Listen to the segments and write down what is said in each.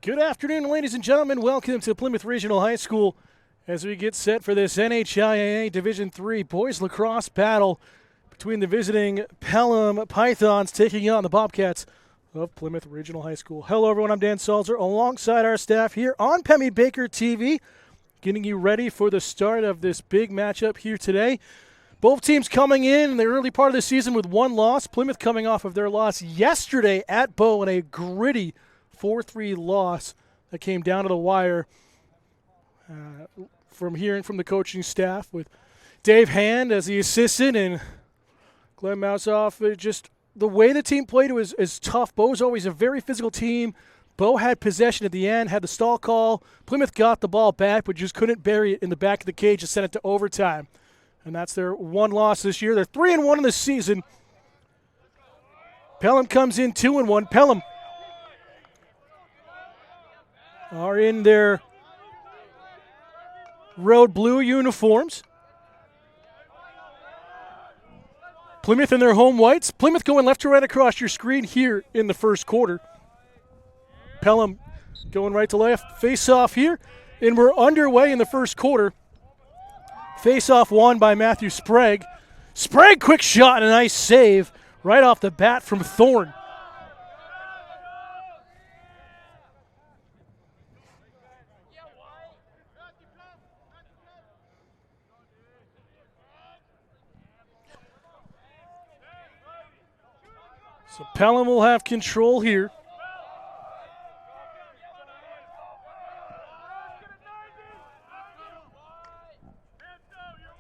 Good afternoon, ladies and gentlemen. Welcome to Plymouth Regional High School as we get set for this NHIAA Division III boys lacrosse battle between the visiting Pelham Pythons taking on the Bobcats of Plymouth Regional High School. Hello, everyone. I'm Dan Salzer alongside our staff here on Pemmy Baker TV, getting you ready for the start of this big matchup here today. Both teams coming in the early part of the season with one loss. Plymouth coming off of their loss yesterday at Bow in a gritty 4-3 loss that came down to the wire. From hearing from the coaching staff with Dave Hand as the assistant and Glenn Mousoff, just the way the team played is tough. Bow's always a very physical team. Bow had possession at the end, had the stall call. Plymouth got the ball back, but just couldn't bury it in the back of the cage and send it to overtime. And that's their one loss this year. They're 3-1 in the season. Pelham comes in 2-1. Pelham are in their road blue uniforms. Plymouth in their home whites. Plymouth going left to right across your screen here in the first quarter. Pelham going right to left. Face off here. And we're underway in the first quarter. Face off won by Matthew Sprague. Sprague, quick shot and a nice save right off the bat from Thorne. So Pelham will have control here.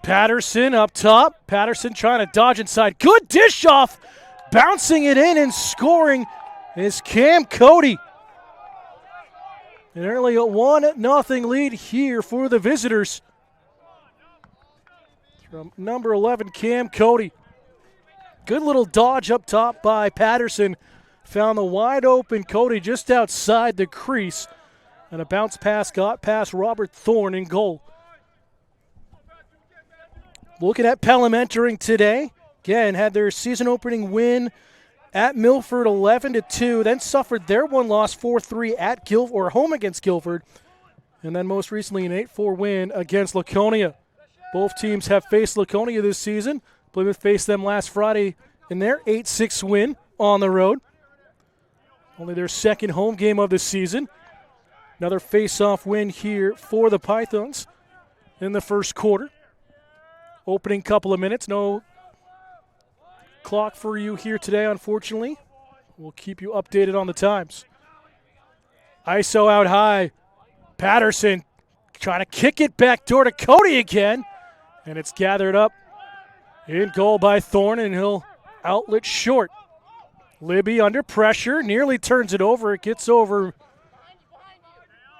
Patterson up top. Patterson trying to dodge inside. Good dish off. Bouncing it in and scoring is Cam Cody. An early 1-0 lead here for the visitors. From number 11, Cam Cody. Good little dodge up top by Patterson. Found the wide open Cody just outside the crease. And a bounce pass got past Robert Thorne in goal. Looking at Pelham entering today. Again, had their season opening win at Milford 11-2. Then suffered their one loss 4-3 at home against Guilford. And then most recently an 8-4 win against Laconia. Both teams have faced Laconia this season. Plymouth faced them last Friday in their 8-6 win on the road. Only their second home game of the season. Another face-off win here for the Pythons in the first quarter. Opening couple of minutes. No clock for you here today, unfortunately. We'll keep you updated on the times. ISO out high. Patterson trying to kick it back door to Cody again. And it's gathered up in goal by Thorne, and he'll outlet short. Libby under pressure, nearly turns it over. It gets over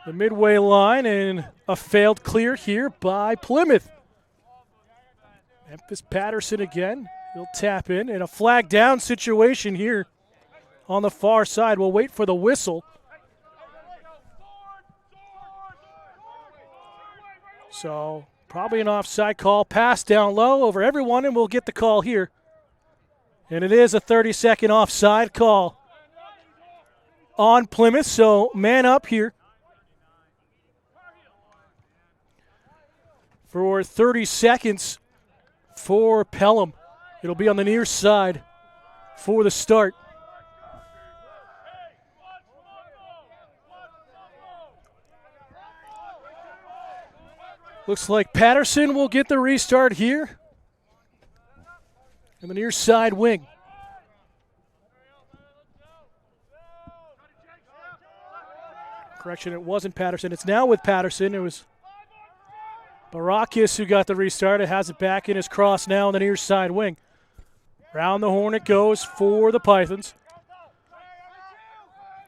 the midway line, and a failed clear here by Plymouth. Memphis Patterson again. He'll tap in a flag down situation here on the far side. We'll wait for the whistle. So probably an offside call. Pass down low over everyone, and we'll get the call here. And it is a 30-second offside call on Plymouth, so man up here. For 30 seconds for Pelham. It'll be on the near side for the start. Looks like Patterson will get the restart here in the near side wing. Correction, it wasn't Patterson. It's now with Patterson. It was Barakis who got the restart. It has it back in his cross now in the near side wing. Round the horn it goes for the Pythons.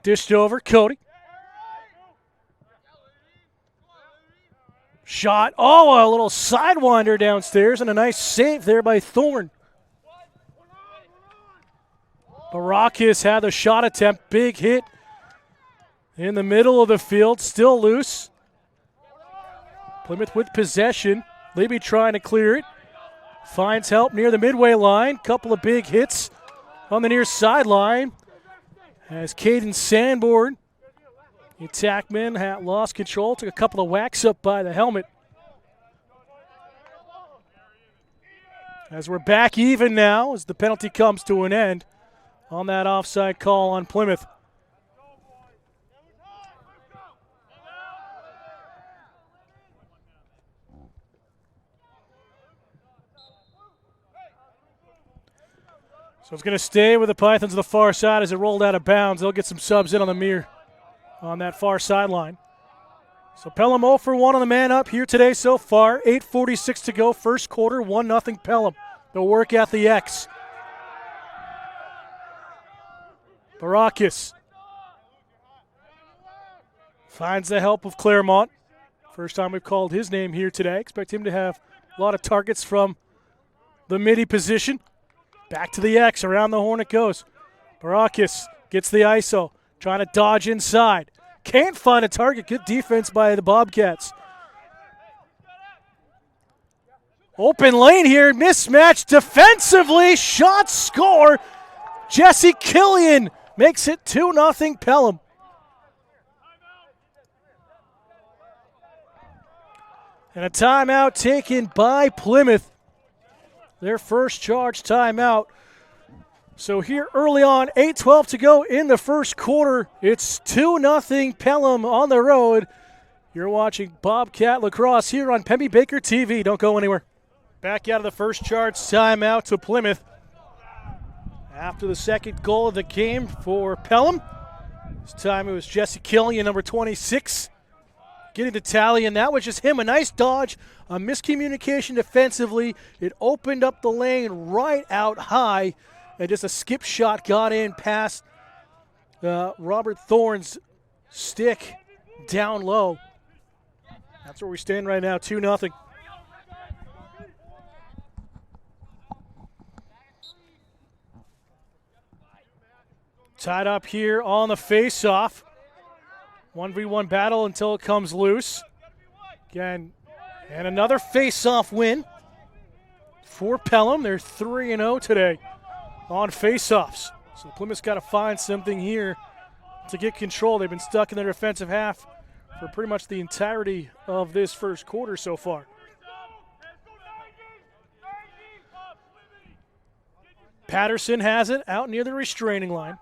Dished over, Cody. Shot, a little sidewinder downstairs, and a nice save there by Thorne. Barakis had the shot attempt, big hit in the middle of the field, still loose. Plymouth with possession. Libby trying to clear it. Finds help near the midway line. Couple of big hits on the near sideline as Caden Sanborn The attackman had lost control, took a couple of whacks up by the helmet. As we're back even now, as the penalty comes to an end on that offside call on Plymouth. So it's going to stay with the Pythons on the far side as it rolled out of bounds. They'll get some subs in on the mirror on that far sideline. So Pelham 0 for 1 on the man up here today so far. 8:46 to go, first quarter, 1-0 Pelham. They'll work at the X. PRHS finds the help of Claremont. First time we've called his name here today. Expect him to have a lot of targets from the midi position. Back to the X, around the horn it goes. PRHS gets the ISO, trying to dodge inside. Can't find a target. Good defense by the Bobcats. Open lane here, mismatch defensively. Shot, score. Jesse Killian makes it 2-0 Pelham. And a timeout taken by Plymouth. Their first charge timeout. So here early on, 8:12 to go in the first quarter. It's 2-0 Pelham on the road. You're watching Bobcat Lacrosse here on Pemmy Baker TV. Don't go anywhere. Back out of the first charge timeout to Plymouth. After the second goal of the game for Pelham. This time it was Jesse Killian, number 26. Getting the tally, and that was just him. A nice dodge, a miscommunication defensively. It opened up the lane right out high, and just a skip shot got in past Robert Thorne's stick down low. That's where we stand right now, 2-0. Tied up here on the face-off. 1v1 battle until it comes loose. Again, and another face-off win for Pelham. They're 3-0 today on face-offs. So Plymouth's got to find something here to get control. They've been stuck in their defensive half for pretty much the entirety of this first quarter so far. Patterson has it out near the restraining line.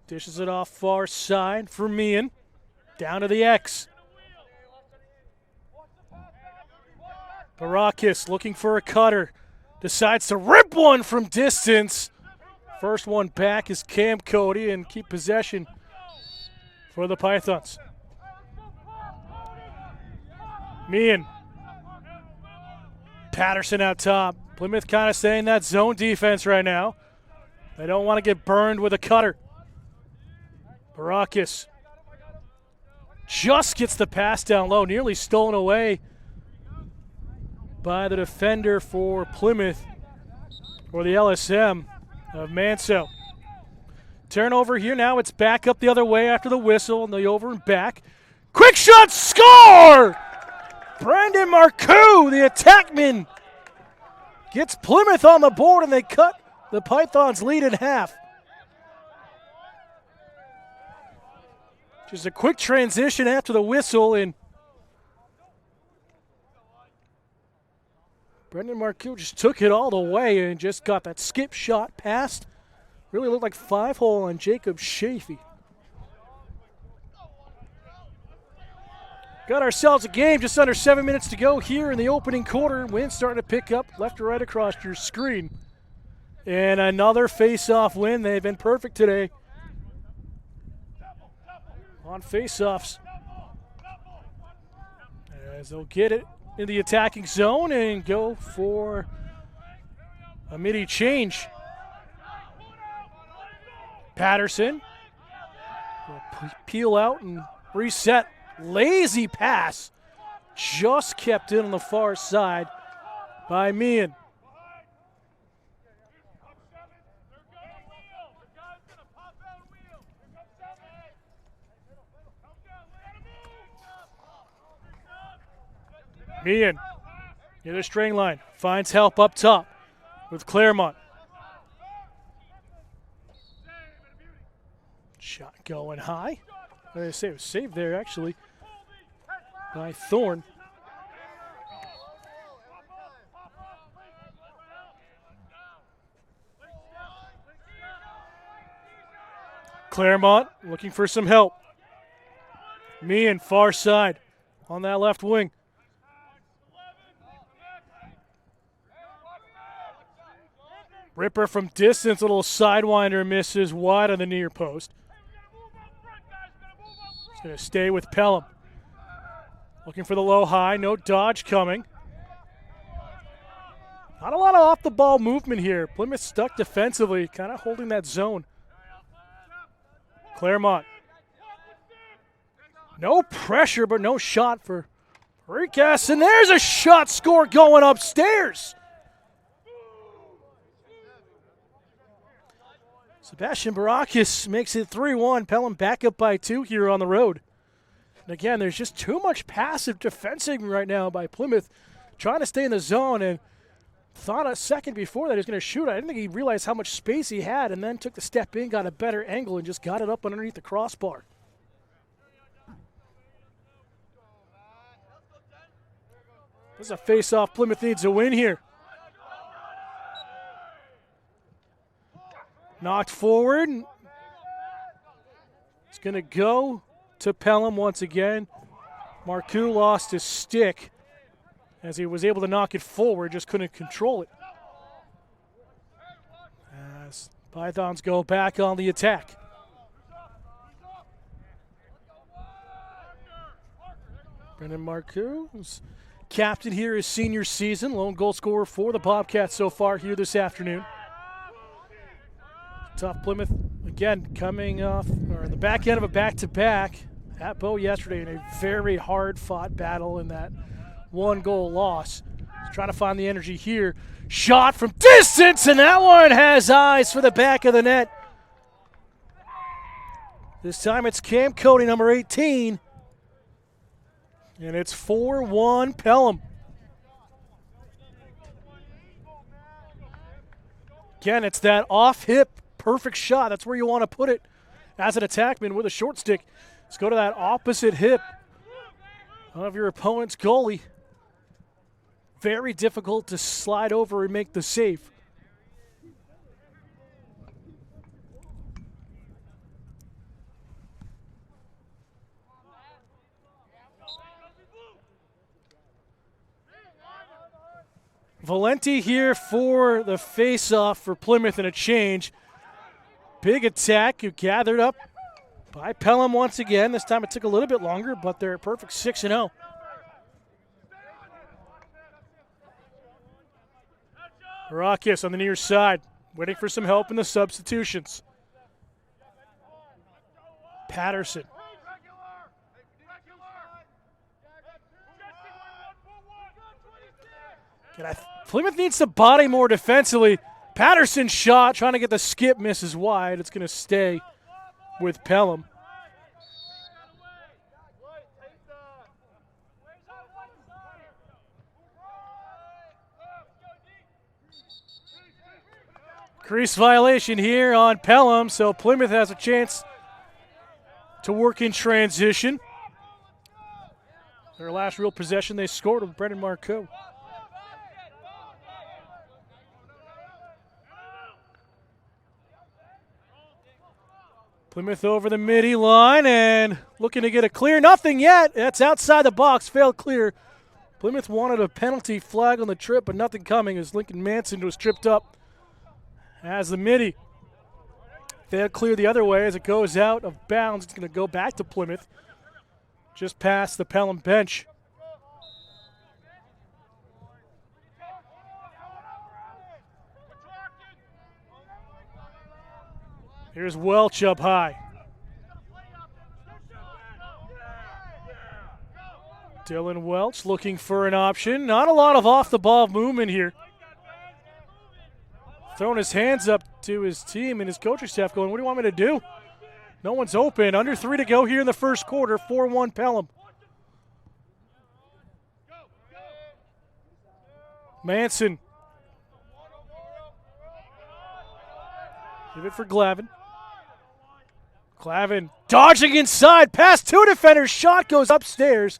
Dishes it off far side for Meehan. Down to the X. PRHS looking for a cutter. Decides to rip one from distance. First one back is Cam Cody, and keep possession for the Pythons. Meehan. Patterson out top. Plymouth kind of saying that zone defense right now. They don't want to get burned with a cutter. PRHS just gets the pass down low, nearly stolen away by the defender for Plymouth, or the LSM of Manso. Turnover here now. It's back up the other way after the whistle, and the over and back. Quick shot, score! Brandon Marcoux, the attackman, gets Plymouth on the board, and they cut the Pythons' lead in half. Just a quick transition after the whistle, and Brendan Marcoux just took it all the way and just got that skip shot past. Really looked like 5-hole on Jacob Chafee. Got ourselves a game, just under 7 minutes to go here in the opening quarter. Wind starting to pick up left or right across your screen. And another face-off win. They've been perfect today on face-offs, as they'll get it in the attacking zone and go for a midi change. Patterson will peel out and reset. Lazy pass, just kept in on the far side by Meehan. Meehan near the string line, finds help up top with Claremont. Going high. I say it was saved there, actually, by Thorne. Claremont looking for some help. Meehan, far side on that left wing. Ripper from distance, a little sidewinder, misses wide on the near post. It's going to stay with Pelham. Looking for the low high, no dodge coming. Not a lot of off the ball movement here. Plymouth stuck defensively, kind of holding that zone. Claremont. No pressure, but no shot for PRHS, and there's a shot score going upstairs. Sebastian Barakis makes it 3-1. Pelham back up by 2 here on the road. And again, there's just too much passive defensing right now by Plymouth, trying to stay in the zone, and thought a second before that he was going to shoot. I didn't think he realized how much space he had, and then took the step in, got a better angle, and just got it up underneath the crossbar. This is a face-off Plymouth needs a win here. Knocked forward. It's going to go to Pelham once again. Marcoux lost his stick as he was able to knock it forward, just couldn't control it. As Pythons go back on the attack. Brendan Marcoux, who's captain here his senior season, lone goal scorer for the Bobcats so far here this afternoon. Tough Plymouth, again, coming off, or the back end of a back-to-back at Bow yesterday in a very hard-fought battle in that one-goal loss. He's trying to find the energy here. Shot from distance, and that one has eyes for the back of the net. This time it's Cam Cody, number 18. And it's 4-1 Pelham. Again, it's that off-hip perfect shot. That's where you want to put it as an attackman with a short stick. Let's go to that opposite hip of your opponent's goalie. Very difficult to slide over and make the save. Valenti here for the face-off for Plymouth and a change. Big attack gathered up by Pelham once again. This time it took a little bit longer, but they're a perfect 6-0. Barakis on the near side, waiting for some help in the substitutions. Patterson. Plymouth needs to body more defensively. Patterson's shot, trying to get the skip, misses wide. It's going to stay with Pelham. Crease violation here on Pelham, so Plymouth has a chance to work in transition. Their last real possession, they scored with Brendan Marcoux. Plymouth over the midi line and looking to get a clear. Nothing yet. That's outside the box. Failed clear. Plymouth wanted a penalty flag on the trip, but nothing coming as Lincoln Manson was tripped up as the midi. Failed clear the other way as it goes out of bounds. It's going to go back to Plymouth just past the Pelham bench. Here's Welch up high. Dylan Welch looking for an option. Not a lot of off-the-ball movement here. Throwing his hands up to his team and his coaching staff going, what do you want me to do? No one's open. Under 3 to go here in the first quarter. 4-1 Pelham. Manson. Give it for Glavin. Glavin Dodging inside, past two defenders, shot goes upstairs.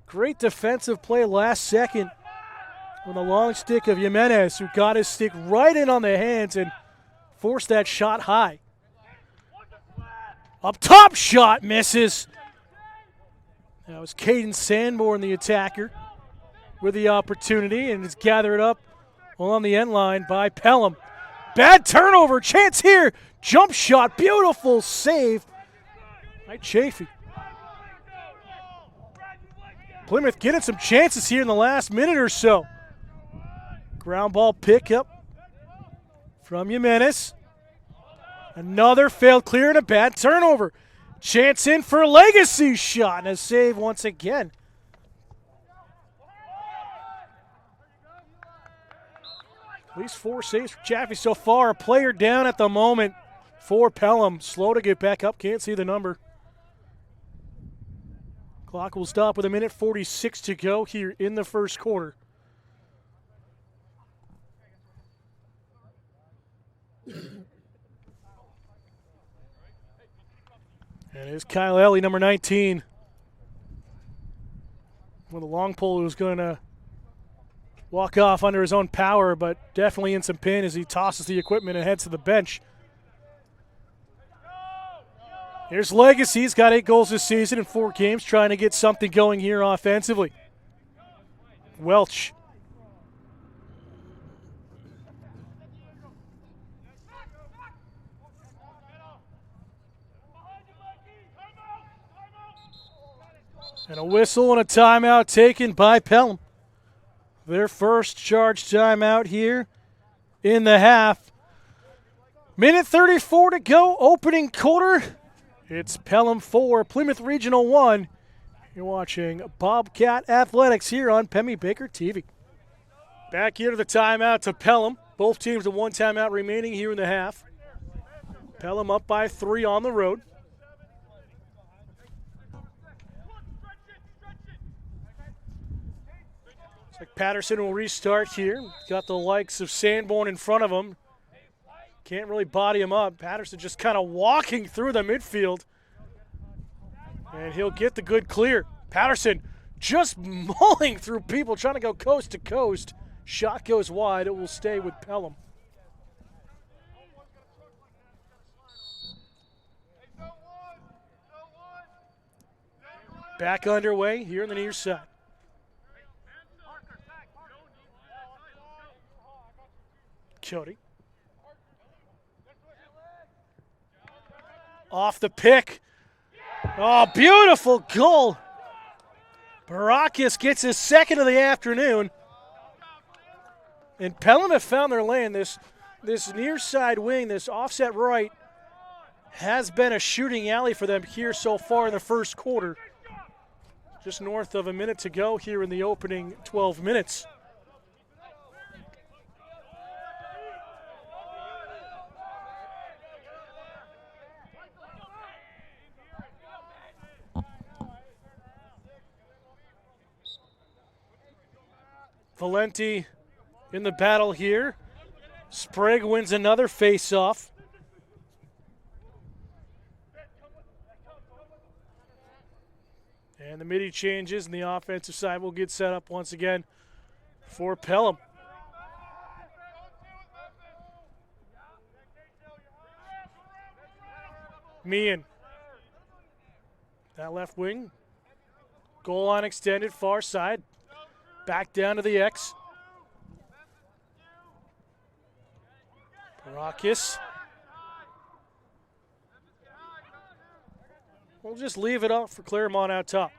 Great defensive play last second with a long stick of Jimenez, who got his stick right in on the hands and forced that shot high. Up top shot, misses. That was Caden Sanborn, the attacker, with the opportunity, and it's gathered up on the end line by Pelham. Bad turnover, chance here, jump shot, beautiful save by Chafee. Plymouth getting some chances here in the last minute or so. Ground ball pickup from Jimenez. Another failed clear and a bad turnover. Chance in for a legacy shot and a save once again. At least 4 saves for Chaffee so far. A player down at the moment for Pelham. Slow to get back up, can't see the number. Clock will stop with 1:46 to go here in the first quarter. And here's Kyle Ellie, number 19. With a long pole who's going to walk off under his own power, but definitely in some pain as he tosses the equipment and heads to the bench. Here's Legacy. He's got 8 goals this season in 4 games, trying to get something going here offensively. Welch. And a whistle and a timeout taken by Pelham. Their first charge timeout here in the half. 1:34 to go, opening quarter. It's Pelham 4, Plymouth Regional 1. You're watching Bobcat Athletics here on Pemmy Baker TV. Back here to the timeout to Pelham. Both teams with 1 timeout remaining here in the half. Pelham up by 3 on the road. Looks like Patterson will restart here. Got the likes of Sanborn in front of him. Can't really body him up. Patterson just kind of walking through the midfield. And he'll get the good clear. Patterson just mauling through people, trying to go coast to coast. Shot goes wide. It will stay with Pelham. Back underway here on the near side. Cody. Off the pick. Oh, beautiful goal. PRHS gets his second of the afternoon. And Pelham have found their lane. This near side wing, this offset right, has been a shooting alley for them here so far in the first quarter. Just north of a minute to go here in the opening 12 minutes. Valenti in the battle here. Sprague wins another face-off. And the midi changes, and the offensive side will get set up once again for Pelham. Meehan. That left wing. Goal line extended, far side. Back down to the X. PRHS. We'll just leave it up for Claremont out top.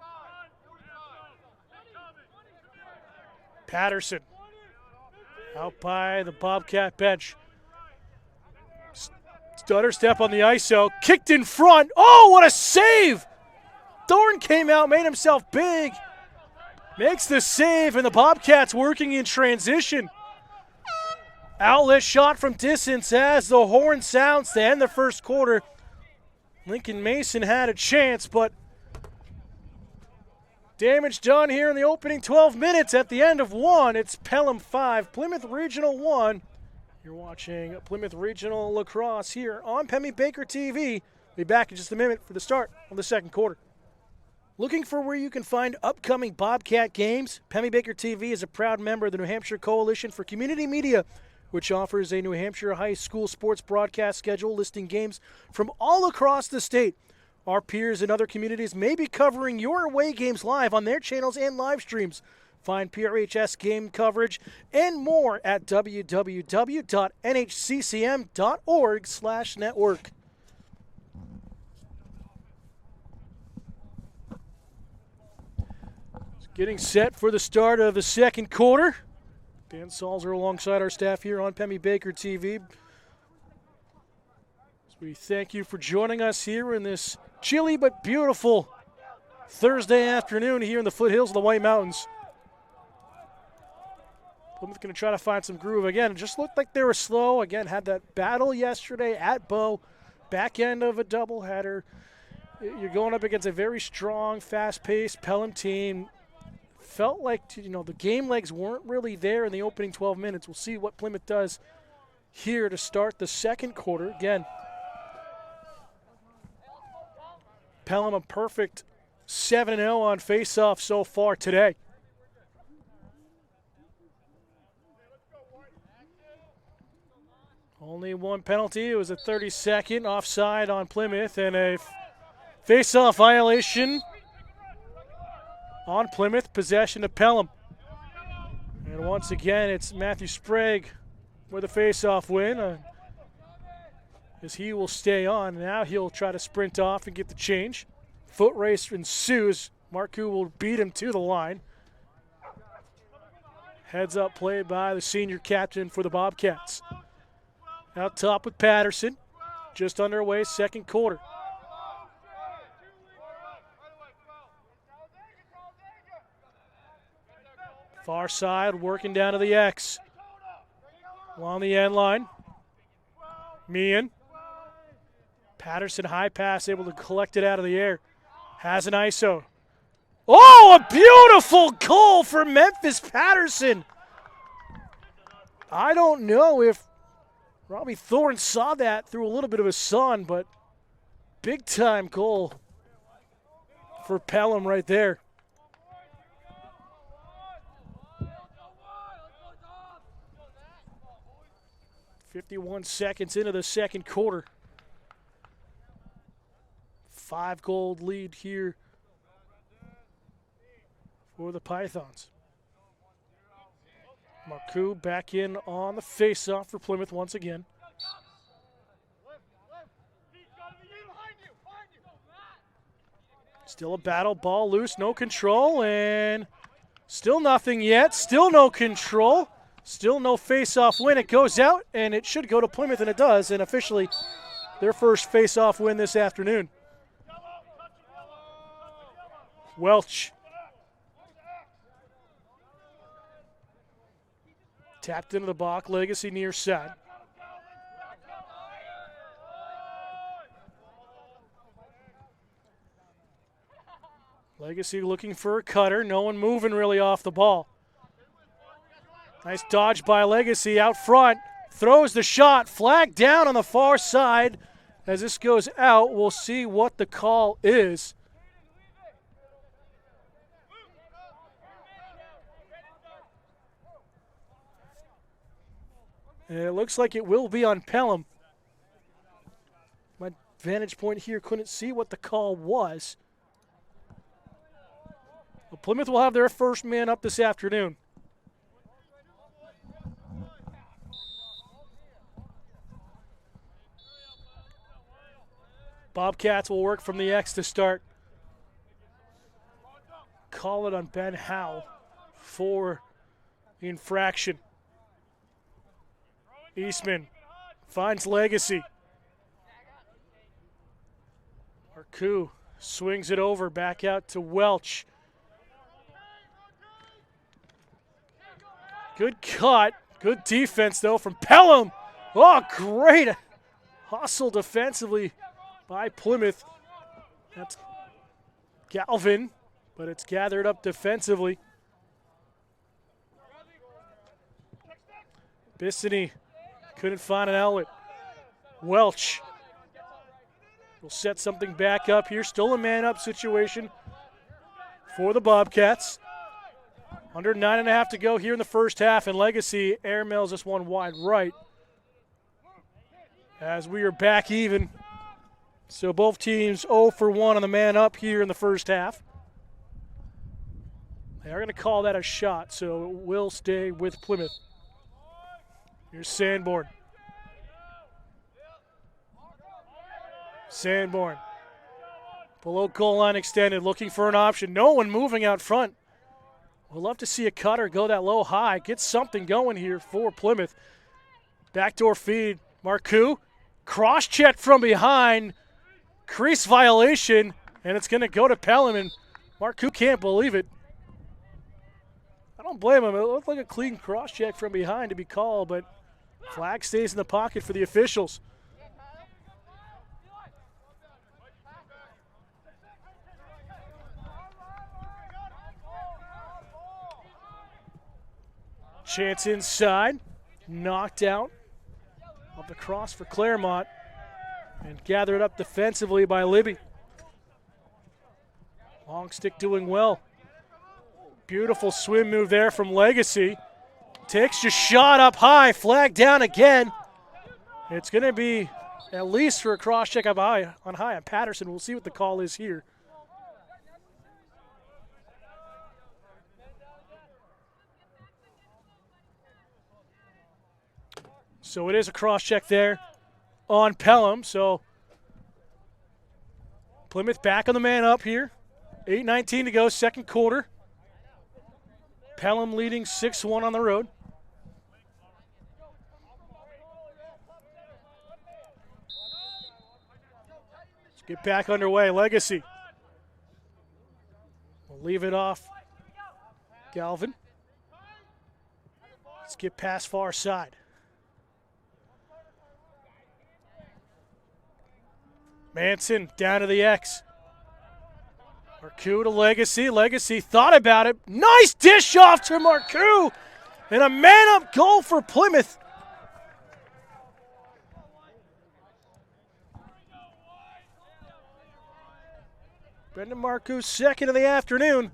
Patterson. Out by the Bobcat bench. Stutter step on the ISO. Kicked in front. Oh, what a save! Thorne came out, made himself big. Makes the save, and the Bobcats working in transition. Outlet shot from distance as the horn sounds to end the first quarter. Lincoln Mason had a chance, but damage done here in the opening 12 minutes at the end of 1. It's Pelham 5, Plymouth Regional 1. You're watching Plymouth Regional Lacrosse here on Pemmy Baker TV. Be back in just a minute for the start of the second quarter. Looking for where you can find upcoming Bobcat games? Pemmy Baker TV is a proud member of the New Hampshire Coalition for Community Media, which offers a New Hampshire high school sports broadcast schedule listing games from all across the state. Our peers in other communities may be covering your away games live on their channels and live streams. Find PRHS game coverage and more at www.nhccm.org/network. Getting set for the start of the second quarter. Dan Salzer alongside our staff here on Pemmy Baker TV. So we thank you for joining us here in this chilly but beautiful Thursday afternoon here in the foothills of the White Mountains. Plymouth going to try to find some groove again. It just looked like they were slow. Again, had that battle yesterday at Bow, back end of a doubleheader. You're going up against a very strong, fast-paced Pelham team. Felt like, the game legs weren't really there in the opening 12 minutes. We'll see what Plymouth does here to start the second quarter. Again, Pelham a perfect 7-0 on face-off so far today. Only one penalty. It was a 30-second offside on Plymouth and a face-off violation on Plymouth, possession of Pelham. And once again, it's Matthew Sprague with a face-off win, as he will stay on. Now he'll try to sprint off and get the change. Foot race ensues. Marcoux will beat him to the line. Heads up play by the senior captain for the Bobcats. Out top with Patterson. Just underway, second quarter. Far side, working down to the X. Along the end line. Meehan. Patterson, high pass, able to collect it out of the air. Has an ISO. Oh, a beautiful goal for Memphis Patterson. I don't know if Robbie Thorne saw that through a little bit of a sun, but big-time goal for Pelham right there. 51 seconds into the second quarter. 5-goal lead here for the Pythons. Marcoux back in on the face-off for Plymouth once again. Still a battle, ball loose, no control, and still nothing yet. Still no control. Still no face-off win. It goes out, and it should go to Plymouth, and it does, and officially their first face-off win this afternoon. Welch. Tapped into the box, Legacy near side. Legacy looking for a cutter. No one moving really off the ball. Nice dodge by Legacy out front. Throws the shot. Flag down on the far side. As this goes out, we'll see what the call is. And it looks like it will be on Pelham. My vantage point here couldn't see what the call was. Well, Plymouth will have their first man up this afternoon. Bobcats will work from the X to start. Call it on Ben Howe for the infraction. Eastman finds Legacy. Marcoux swings it over, back out to Welch. Good cut. Good defense, though, from Pelham. Oh, great hustle defensively by Plymouth. That's Galvin, but it's gathered up defensively. Bissany couldn't find an outlet. Welch We'll set something back up here. Still a man-up situation for the Bobcats. Under 9.5 to go here in the first half, and Legacy airmails this one wide right. As we are back even. So both teams 0 for 1 on the man-up here in the first half. They are going to call that a shot, so it will stay with Plymouth. Here's Sanborn. Sanborn. Below goal line extended, looking for an option. No one moving out front. We'll love to see a cutter go that low high. Get something going here for Plymouth. Backdoor feed. Marcoux. Cross check from behind. Crease violation. And it's going to go to Pelham. And Marcoux can't believe it. I don't blame him. It looked like a clean cross check from behind to be called, but flag stays in the pocket for the officials. Chance inside, knocked out of the cross for Claremont and gathered up defensively by Libby. Long stick doing well. Beautiful swim move there from Legacy. Takes your shot up high, flag down again. It's going to be at least for a cross check up high on Patterson. We'll see what the call is here. So it is a cross check there on Pelham. So Plymouth back on the man up here. 8:19 to go, second quarter. Pelham leading 6-1 on the road. Let's get back underway. Legacy. We'll leave it off Galvin. Let's get past far side. Manson down to the X. Marcoux to Legacy. Legacy thought about it. Nice dish off to Marcoux. And a man-up goal for Plymouth. Brendan Marcoux, second of the afternoon.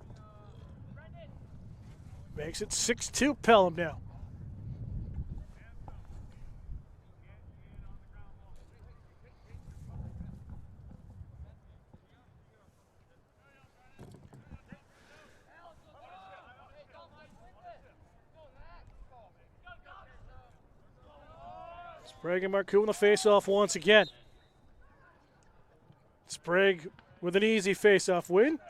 Makes it 6-2 Pelham now. Sprague and Marcoux in the face-off once again. Sprague with an easy face-off win.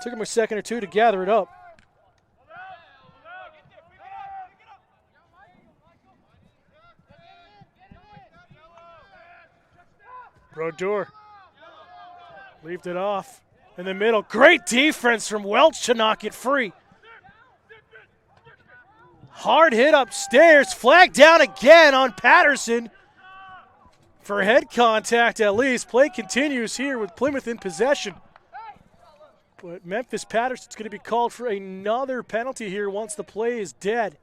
Took him a second or two to gather it up. Brodeur leaved it off in the middle. Great defense from Welch to knock it free. Hard hit upstairs, flag down again on Patterson for head contact at least. Play continues here with Plymouth in possession. But Memphis Patterson's going to be called for another penalty here once the play is dead.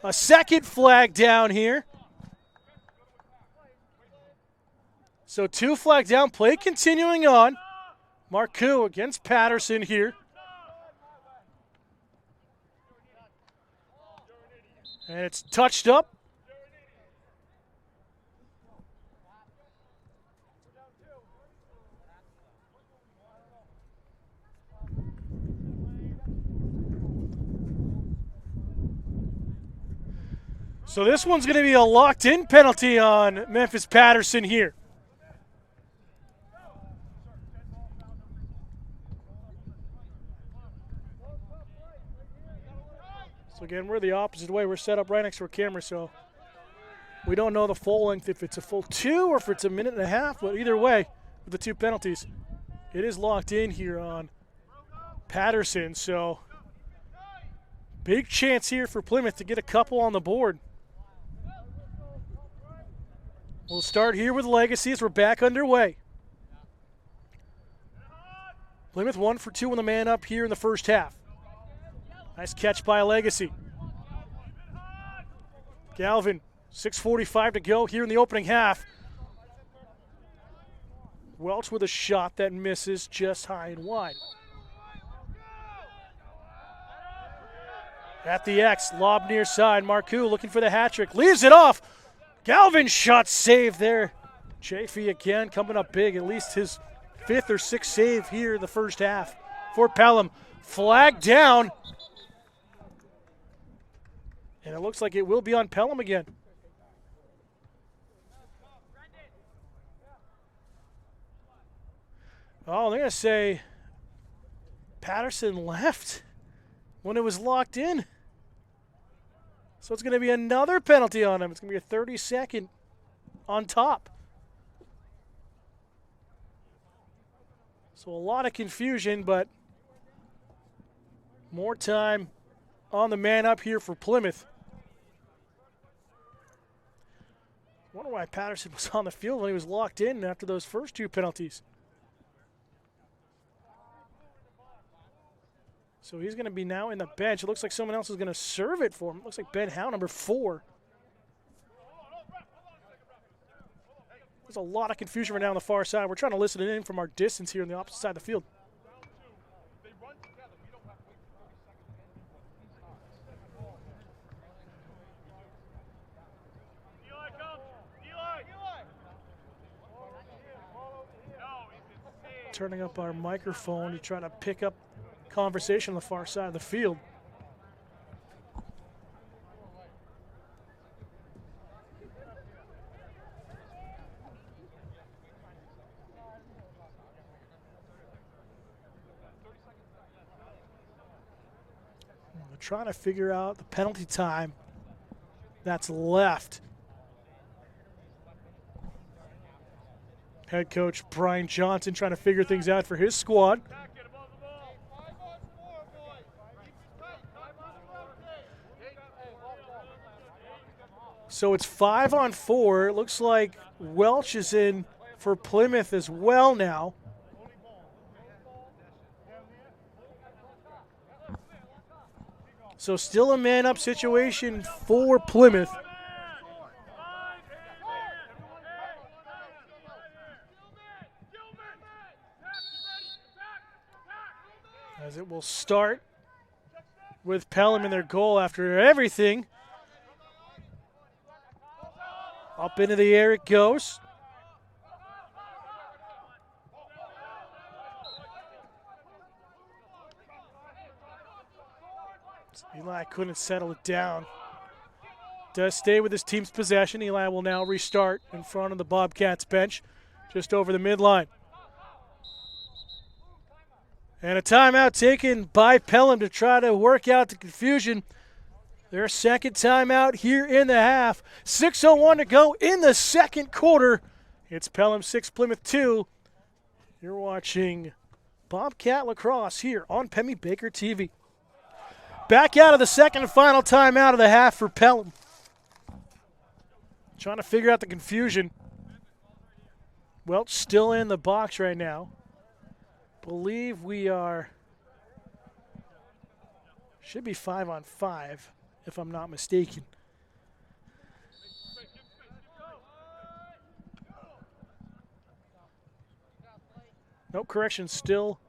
A second flag down here. So 2 flag down, play continuing on. Marcoux against Patterson here. And it's touched up. So this one's going to be a locked-in penalty on Memphis Patterson here. So again, we're the opposite way. We're set up right next to our camera, so we don't know the full length, if it's a full 2 or if it's a minute and a half. But either way, with the 2 penalties, it is locked in here on Patterson. So big chance here for Plymouth to get a couple on the board. We'll start here with Legacy as we're back underway. Plymouth 1 for 2 on the man up here in the first half. Nice catch by Legacy. Galvin, 6:45 to go here in the opening half. Welch with a shot that misses just high and wide. At the X, lob near side. Marcoux looking for the hat trick. Leaves it off. Galvin shot save there. Chafee again coming up big. At least his 5th or 6th save here in the first half for Pelham. Flag down. And it looks like it will be on Pelham again. Oh, they're going to say Patterson left when it was locked in. So it's going to be another penalty on him. It's going to be a 30-second on top. So a lot of confusion, but more time on the man up here for Plymouth. Wonder why Patterson was on the field when he was locked in after those first 2 penalties. So he's going to be now in the bench. It looks like someone else is going to serve it for him. It looks like Ben Howe, number 4. There's a lot of confusion right now on the far side. We're trying to listen it in from our distance here on the opposite side of the field. Turning up our microphone to try to pick up conversation on the far side of the field. We're trying to figure out the penalty time that's left. Head coach Brian Johnson trying to figure things out for his squad. So it's 5-on-4. It looks like Welch is in for Plymouth as well now. So still a man-up situation for Plymouth. As it will start with Pelham in their goal after everything. Up into the air it goes. Eli couldn't settle it down. Does stay with his team's possession. Eli will now restart in front of the Bobcats bench, just over the midline. And a timeout taken by Pelham to try to work out the confusion. Their second timeout here in the half. 6:01 to go in the second quarter. It's Pelham 6, Plymouth 2. You're watching Bobcat Lacrosse here on Pemmy Baker TV. Back out of the second and final timeout of the half for Pelham. Trying to figure out the confusion. Welch still in the box right now. Believe we are, should be 5-on-5 if I'm not mistaken. No correction, still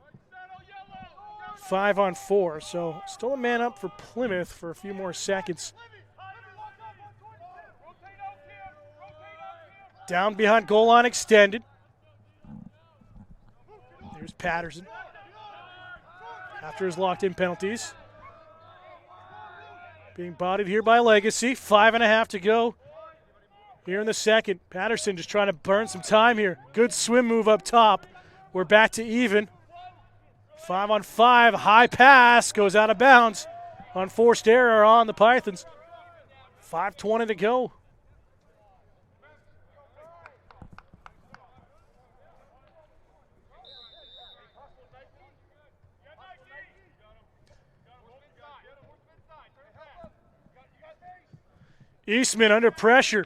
5-on-4, so still a man up for Plymouth for a few more seconds. Down behind goal line extended. There's Patterson after his locked-in penalties. Being bodied here by Legacy. 5.5 to go here in the second. Patterson just trying to burn some time here. Good swim move up top. We're back to even. 5-on-5, high pass, goes out of bounds. Unforced error on the Pythons. 5:20 to go. Eastman under pressure,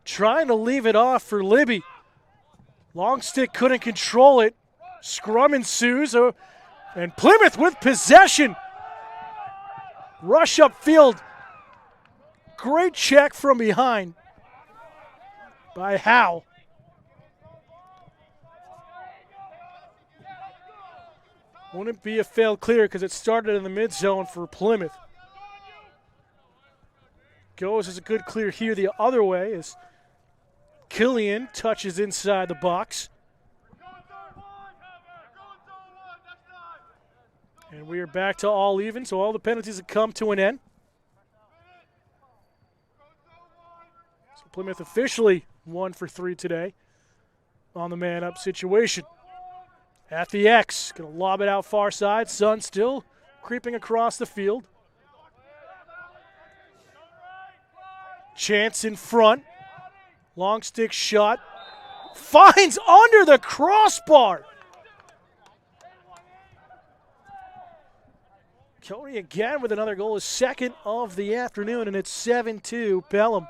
trying to leave it off for Libby. Long stick couldn't control it. Scrum ensues, and Plymouth with possession. Rush upfield. Great check from behind by Howe. Wouldn't be a failed clear because it started in the mid zone for Plymouth. Goes as a good clear here the other way as Killian touches inside the box. And we are back to all even, so all the penalties have come to an end. So Plymouth officially 1 for 3 today on the man-up situation. At the X, going to lob it out far side. Sun still creeping across the field. Chance in front. Long stick shot. Finds under the crossbar. Cody again with another goal, his second of the afternoon, and it's 7-2 Pelham.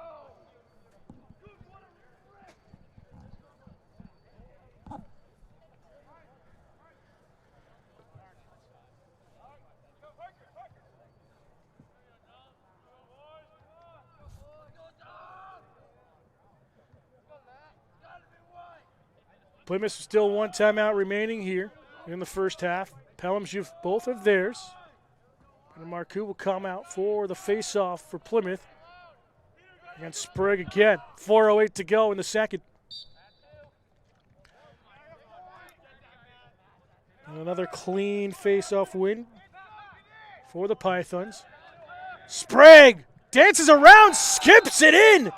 Plymouth still one timeout remaining here in the first half. Pelham's used both of theirs. And Marcoux will come out for the face-off for Plymouth against Sprague again. 4:08 to go in the second. And another clean face-off win for the Pythons. Sprague dances around, skips it in.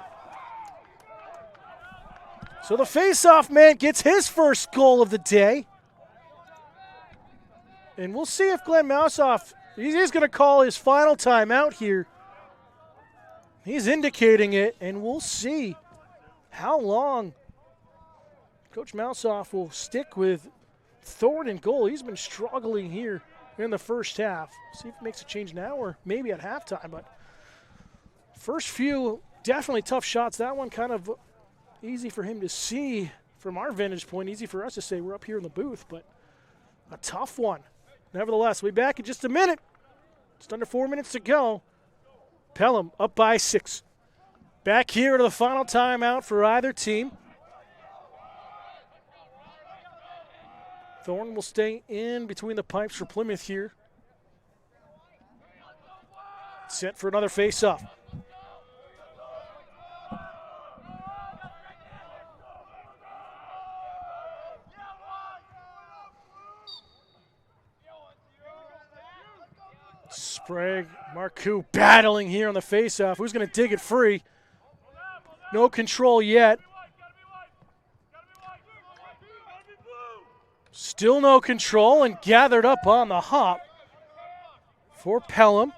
So the face-off man gets his first goal of the day. And we'll see if Glenn Mousoff, he's going to call his final timeout here. He's indicating it, and we'll see how long Coach Mousoff will stick with Thorne in goal. He's been struggling here in the first half. See if he makes a change now or maybe at halftime. But first few, definitely tough shots. That one kind of easy for him to see from our vantage point. Easy for us to say we're up here in the booth, but a tough one. Nevertheless, we'll be back in just a minute. Just under 4 minutes to go. Pelham up by 6. Back here to the final timeout for either team. Thorne will stay in between the pipes for Plymouth here. Set for another face-off. Sprague, Marcoux battling here on the face-off. Who's going to dig it free? No control yet. Still no control and gathered up on the hop for Pelham.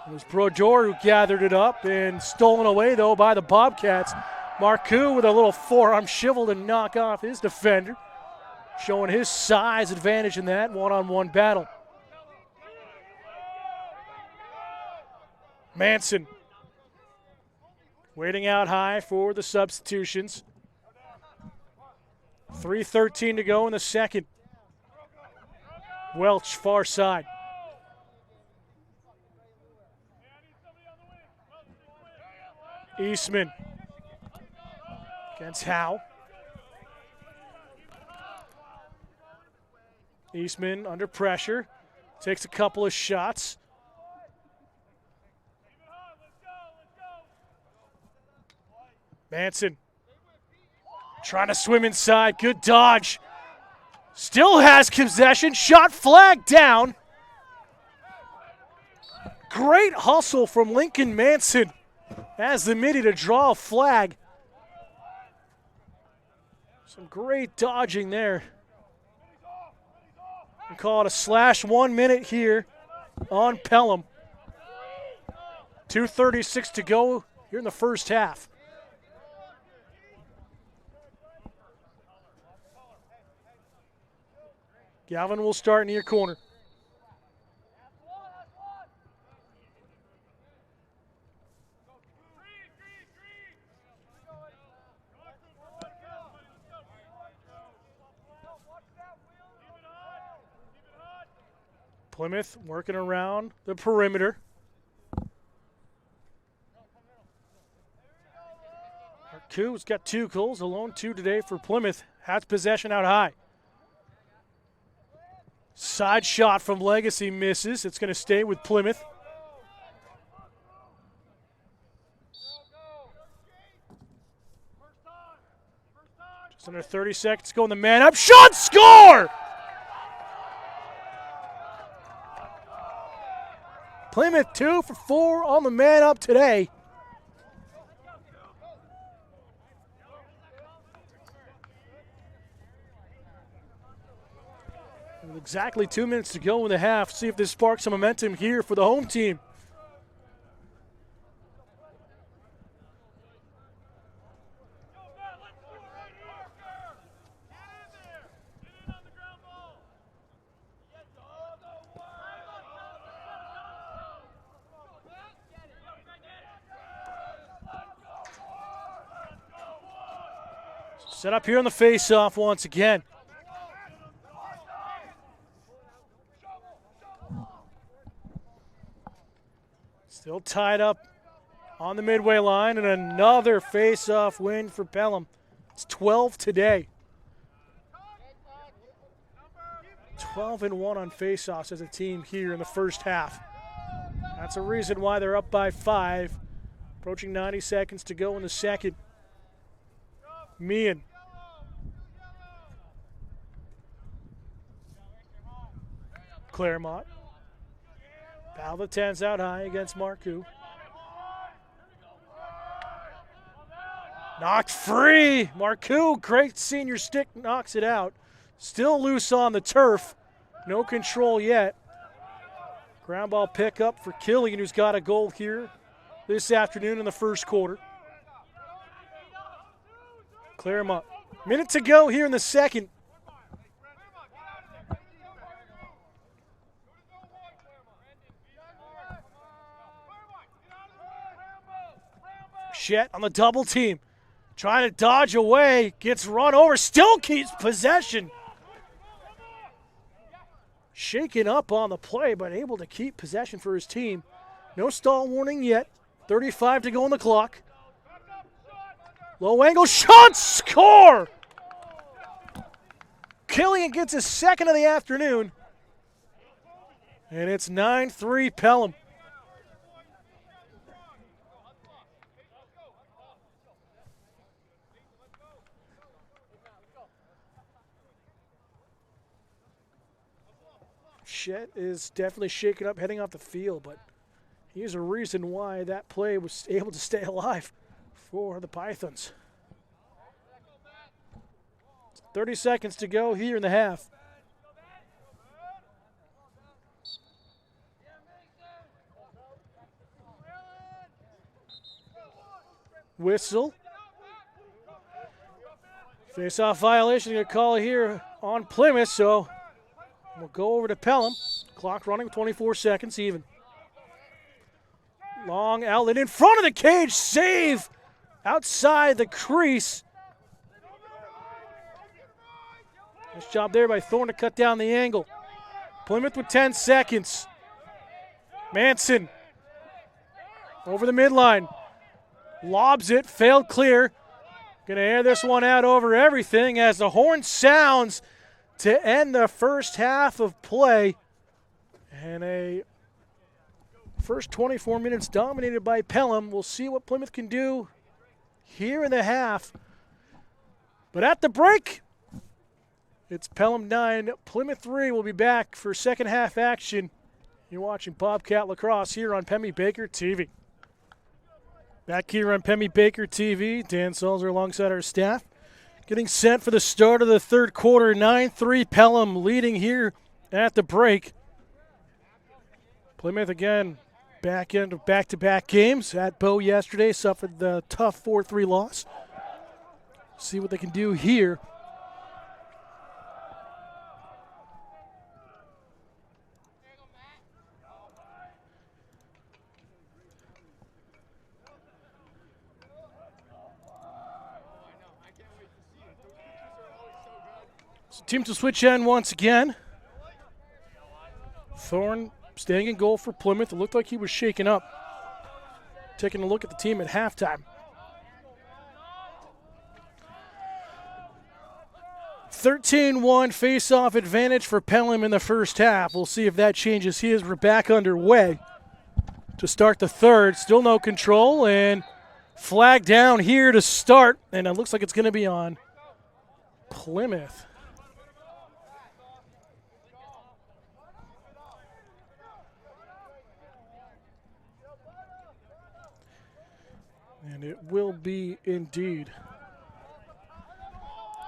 It was Brodeur who gathered it up and stolen away, though, by the Bobcats. Marcoux with a little forearm shovel to knock off his defender, showing his size advantage in that one-on-one battle. Manson waiting out high for the substitutions. 3:13 to go in the second. Welch far side. Eastman against Howe. Eastman under pressure. Takes a couple of shots. Manson trying to swim inside. Good dodge. Still has possession. Shot flagged down. Great hustle from Lincoln Manson as the midi to draw a flag. Some great dodging there. We call it a slash 1 minute here on Pelham. 2:36 to go here in the first half. Galvin will start near corner. Plymouth working around the perimeter. Marcoux's got 2 goals, alone 2 today for Plymouth. Has possession out high. Side shot from Legacy misses. It's going to stay with Plymouth. Just under 30 seconds to go in the man up. Shot, score! Plymouth 2 for 4 on the man up today. With exactly 2 minutes to go in the half. See if this sparks some momentum here for the home team. Set up here on the face-off once again. Still tied up on the midway line, and another face-off win for Pelham. It's 12 today. 12-1 on face-offs as a team here in the first half. That's a reason why they're up by 5. Approaching 90 seconds to go in the second. Meehan. Claremont. Battle the 10s out high against Marcoux. Knocked free. Marcoux, great senior stick, knocks it out. Still loose on the turf. No control yet. Ground ball pickup for Killian, who's got a goal here this afternoon in the first quarter. Claremont. Minute to go here in the second. Shet on the double team. Trying to dodge away. Gets run over. Still keeps possession. Shaken up on the play, but able to keep possession for his team. No stall warning yet. 35 to go on the clock. Low angle shot, score! Killian gets his second of the afternoon. And it's 9-3 Pelham. Shet is definitely shaken up heading off the field, but here's a reason why that play was able to stay alive for the Pythons. 30 seconds to go here in the half. Whistle. Face-off violation, going to call it here on Plymouth, so we'll go over to Pelham. Clock running, 24 seconds even. Long outlet in front of the cage, save outside the crease. Nice job there by Thorne to cut down the angle. Plymouth with 10 seconds. Manson over the midline. Lobs it, failed clear. Going to air this one out over everything as the horn sounds to end the first half of play. And a first 24 minutes dominated by Pelham. We'll see what Plymouth can do here in the half. But at the break, it's Pelham 9, Plymouth 3. We'll be back for second half action. You're watching Bobcat Lacrosse here on Pemmy Baker TV. Back here on Pemmy Baker TV, Dan Salzer alongside our staff. Getting set for the start of the third quarter. 9-3 Pelham leading here at the break. Plymouth again back into back-to-back games. At Bow yesterday, suffered the tough 4-3 loss. See what they can do here. Team to switch in once again. Thorne staying in goal for Plymouth. It looked like he was shaken up. Taking a look at the team at halftime. 13-1 face-off advantage for Pelham in the first half. We'll see if that changes here as we're back underway to start the third. Still no control, and flag down here to start, and it looks like it's going to be on Plymouth. And it will be indeed.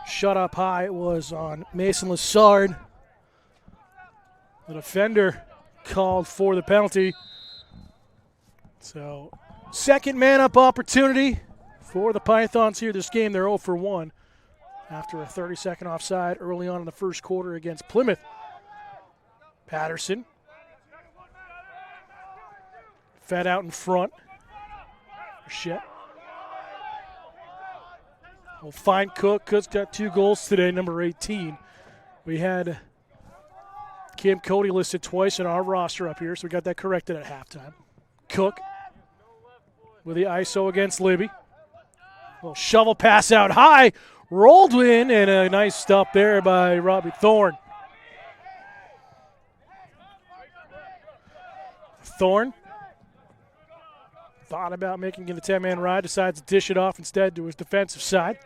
Shut up high, it was on Mason Lassard. The defender called for the penalty. So, second man-up opportunity for the Pythons here this game. They're 0 for 1 after a 30-second offside early on in the first quarter against Plymouth. Patterson. Fed out in front. Shit. We'll find Cook. Cook's got 2 goals today, number 18. We had Cam Cody listed twice in our roster up here, so we got that corrected at halftime. Cook with the ISO against Libby. Little shovel pass out high, rolled in, and a nice stop there by Robbie Thorne. Thorne thought about making it a 10-man ride, decides to dish it off instead to his defensive side.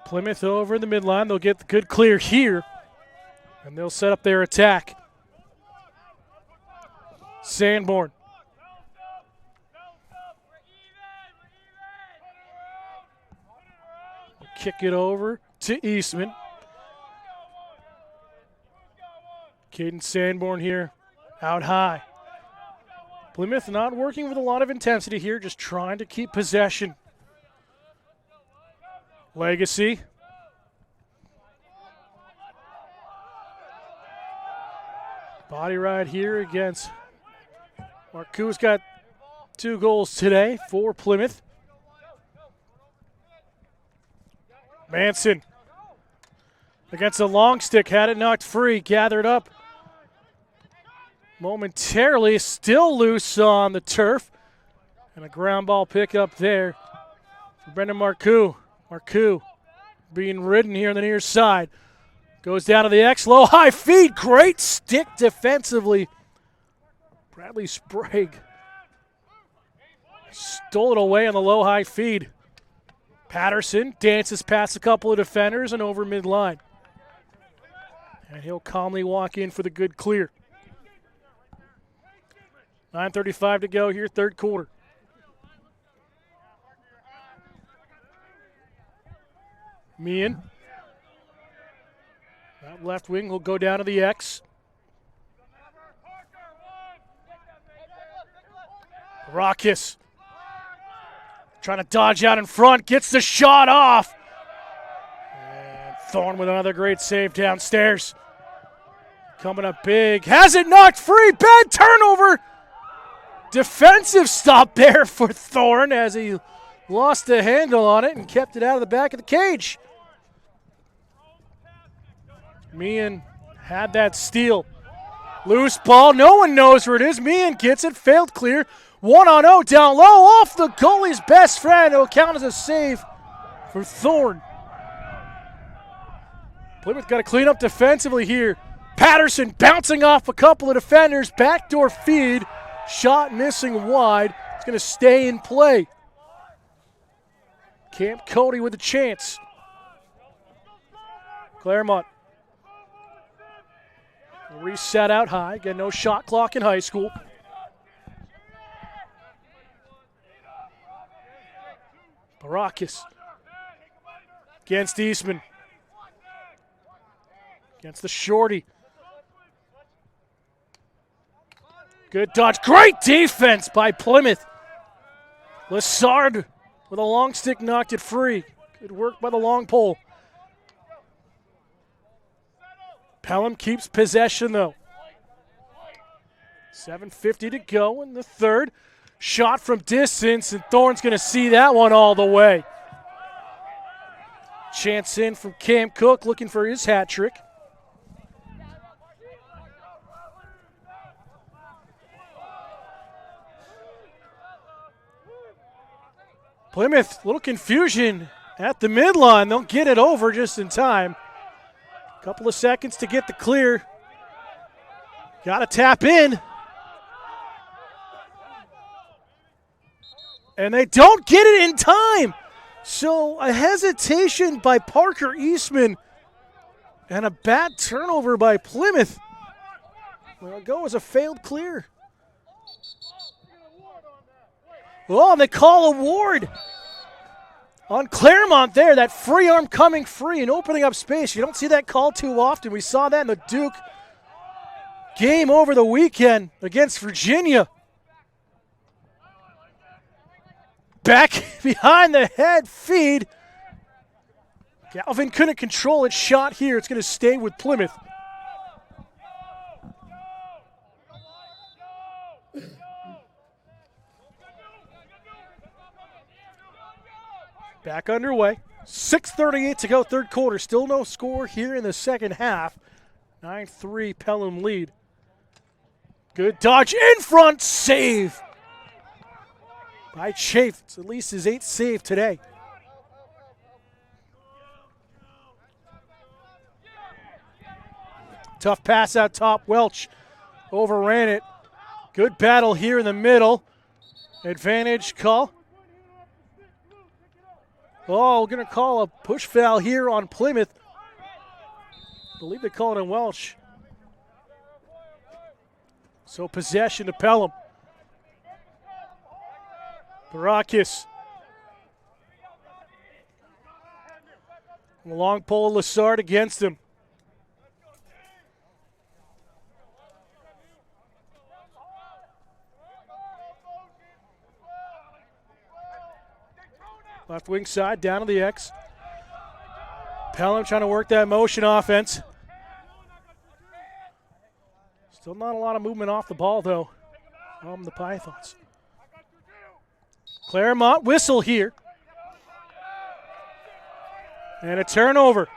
Plymouth over the midline. They'll get the good clear here, and they'll set up their attack. Sanborn. Kick it over to Eastman. Caden Sanborn here, out high. Plymouth not working with a lot of intensity here, just trying to keep possession. Legacy. Body ride here against Marcou's got 2 goals today for Plymouth. Manson against a long stick, had it knocked free, gathered up momentarily, still loose on the turf. And a ground ball pickup there for Brendan Marcoux. Marcoux being ridden here on the near side. Goes down to the X, low, high feed. Great stick defensively. Bradley Sprague stole it away on the low, high feed. Patterson dances past a couple of defenders and over midline. And he'll calmly walk in for the good clear. 9:35 to go here, third quarter. Meehan. That left wing will go down to the X. Rockus trying to dodge out in front, gets the shot off. And Thorne with another great save downstairs. Coming up big, has it knocked free, bad turnover. Defensive stop there for Thorne as he lost the handle on it and kept it out of the back of the cage. Meehan had that steal. Loose ball, no one knows where it is. Meehan gets it, failed clear. 1-on-0 down low, off the goalie's best friend. It'll count as a save for Thorne. Plymouth got to clean up defensively here. Patterson bouncing off a couple of defenders. Backdoor feed. Shot missing wide. It's going to stay in play. Camp Cody with a chance. Claremont. Reset out high. Again, no shot clock in high school. Barakis against Eastman. Against the shorty. Good dodge. Great defense by Plymouth. Lassard with a long stick knocked it free. Good work by the long pole. Pelham keeps possession though. 7:50 to go in the third. Shot from distance, and Thorne's going to see that one all the way. Chance in from Cam Cook looking for his hat trick. Plymouth, little confusion at the midline. They'll get it over just in time. Couple of seconds to get the clear. Got to tap in. And they don't get it in time. So a hesitation by Parker Eastman and a bad turnover by Plymouth. Well, it go as a failed clear. Oh, and they call a ward on Claremont there. That free arm coming free and opening up space. You don't see that call too often. We saw that in the Duke game over the weekend against Virginia. Back behind the head feed. Galvin couldn't control it. Shot here. It's going to stay with Plymouth. Back underway. 6:38 to go, third quarter. Still no score here in the second half. 9-3 Pelham lead. Good dodge in front. Save by Chafe. It's at least his 8th save today. Tough pass out top. Welch overran it. Good battle here in the middle. Advantage call. Oh, we're going to call a push foul here on Plymouth. I believe they call it on Welch. So possession to Pelham. Barakis. The long pole, Lassard against him. Left wing side, down to the X. Pelham trying to work that motion offense. Still not a lot of movement off the ball, though, from the Pythons. Claremont whistle here. And a turnover.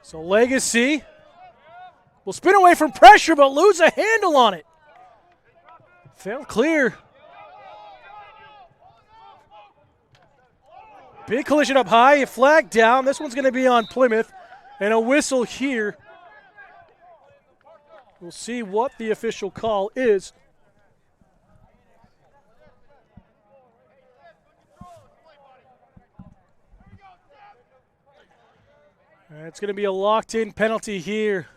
So Legacy will spin away from pressure, but lose a handle on it. Failed clear. Big collision up high, a flag down. This one's going to be on Plymouth. And a whistle here. We'll see what the official call is. It's going to be a locked-in penalty here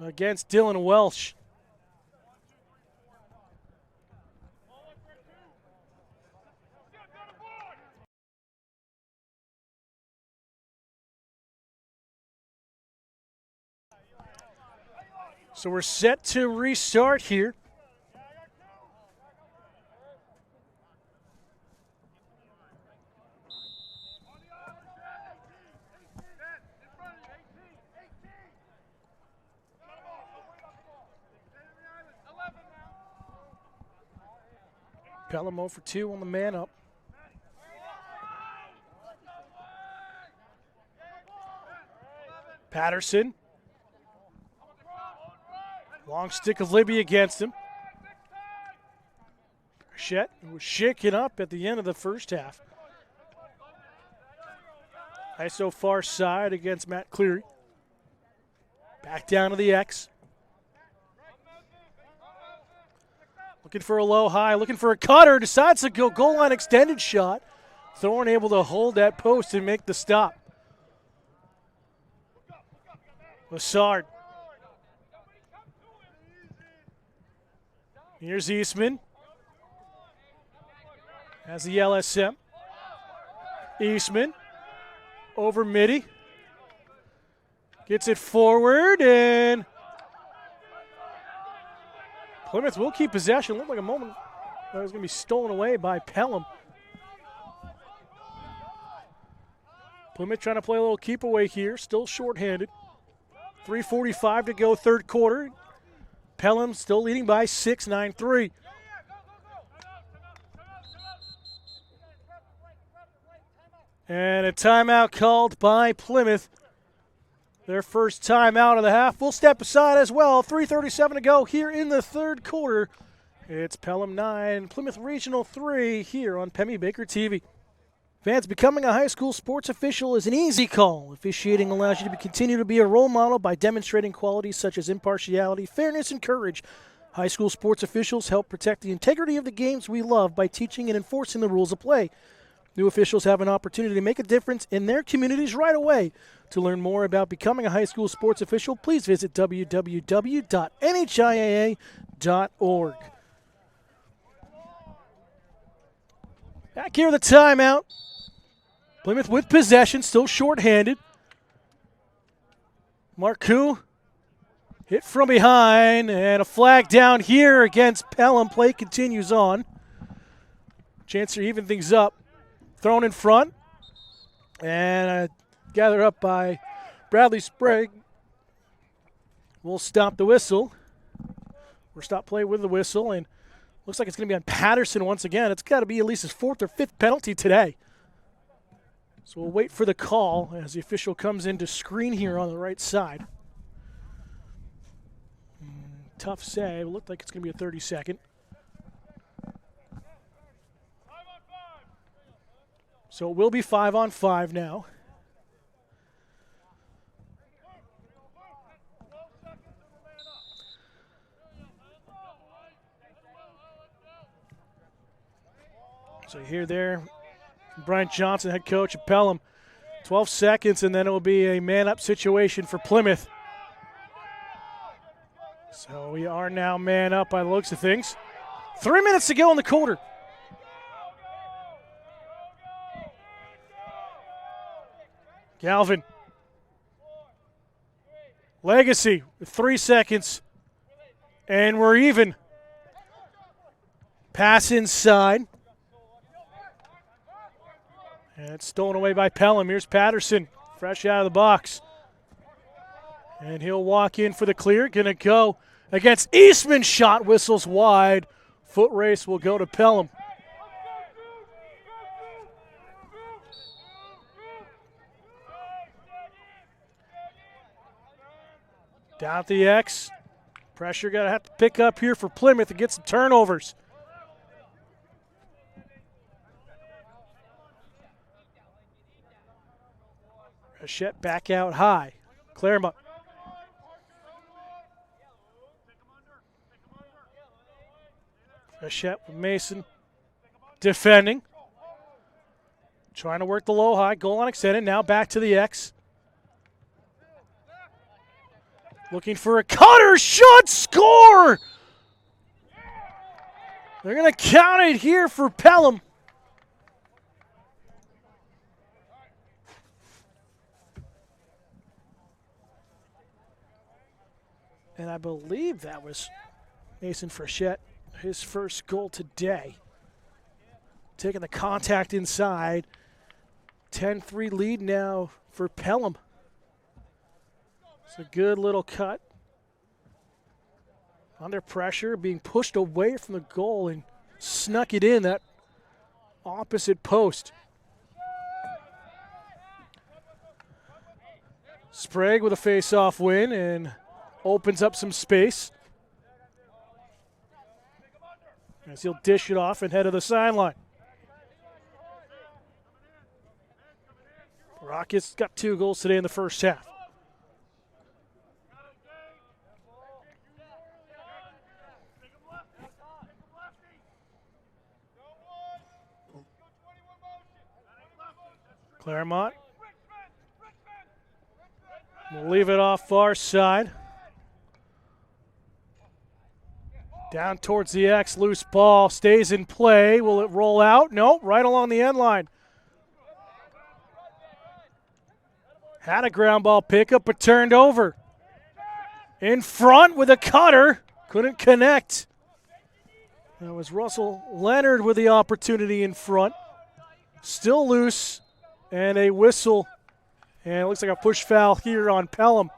against Dylan Welsh. So we're set to restart here. Pelham 0 for 2 on the man up. Patterson. Long stick of Libby against him. Chet was shaken up at the end of the first half. ISO far side against Matt Cleary. Back down to the X. Looking for a low high, looking for a cutter, decides to go goal line extended shot. Thorne able to hold that post and make the stop. Lassard. Here's Eastman. Has the LSM. Eastman over Mitty. Gets it forward, and Plymouth will keep possession. Looked like a moment that was going to be stolen away by Pelham. Plymouth trying to play a little keep away here, still shorthanded. 3:45 to go, third quarter. Pelham still leading by 6, 9-3. And a timeout called by Plymouth. their first time out of the half. We'll step aside as well. 3:37 to go here in the third quarter. It's Pelham 9, Plymouth Regional 3 here on Pemmy Baker TV. Fans, becoming a high school sports official is an easy call. Officiating allows you to continue to be a role model by demonstrating qualities such as impartiality, fairness, and courage. High school sports officials help protect the integrity of the games we love by teaching and enforcing the rules of play. New officials have an opportunity to make a difference in their communities right away. To learn more about becoming a high school sports official, please visit www.nhiaa.org. Back here, the timeout. Plymouth with possession, still shorthanded. Marcoux hit from behind, and a flag down here against Pelham. Play continues on. Chance to even things up. Thrown in front, and gathered up by Bradley Sprague. We'll stop the whistle. We'll stop play with the whistle, and looks like it's going to be on Patterson once again. It's got to be at least his fourth or fifth penalty today. So we'll wait for the call as the official comes in to screen here on the right side. Tough save. It looked like it's going to be a 30-second. So it will be 5-on-5 now. So here there, Brian Johnson, head coach of Pelham. 12 seconds, and then it will be a man-up situation for Plymouth. So we are now man-up by the looks of things. 3 minutes to go in the quarter. Galvin. Legacy with 3 seconds, and we're even. Pass inside. And it's stolen away by Pelham. Here's Patterson, fresh out of the box. And he'll walk in for the clear. Gonna go against Eastman. Shot whistles wide. Foot race will go to Pelham. Down at the X. Pressure gonna have to pick up here for Plymouth to get some turnovers. Hachette back out high. Claremont. Hachette with Mason defending. Trying to work the low high. Goal line extended. Now back to the X. Looking for a cutter. Shot. Score! They're going to count it here for Pelham. And I believe that was Mason Frechette, his first goal today. Taking the contact inside. 10-3 lead now for Pelham. It's a good little cut. Under pressure, being pushed away from the goal and snuck it in that opposite post. Sprague with a face-off win and opens up some space as he'll dish it off and head to the sideline. Rockets got 2 goals today in the first half. Claremont will leave it off far side. Down towards the X, loose ball, stays in play. Will it roll out? Nope, right along the end line. Had a ground ball pickup, but turned over. In front with a cutter, couldn't connect. That was Russell Leonard with the opportunity in front. Still loose, and a whistle. And it looks like a push foul here on Pelham.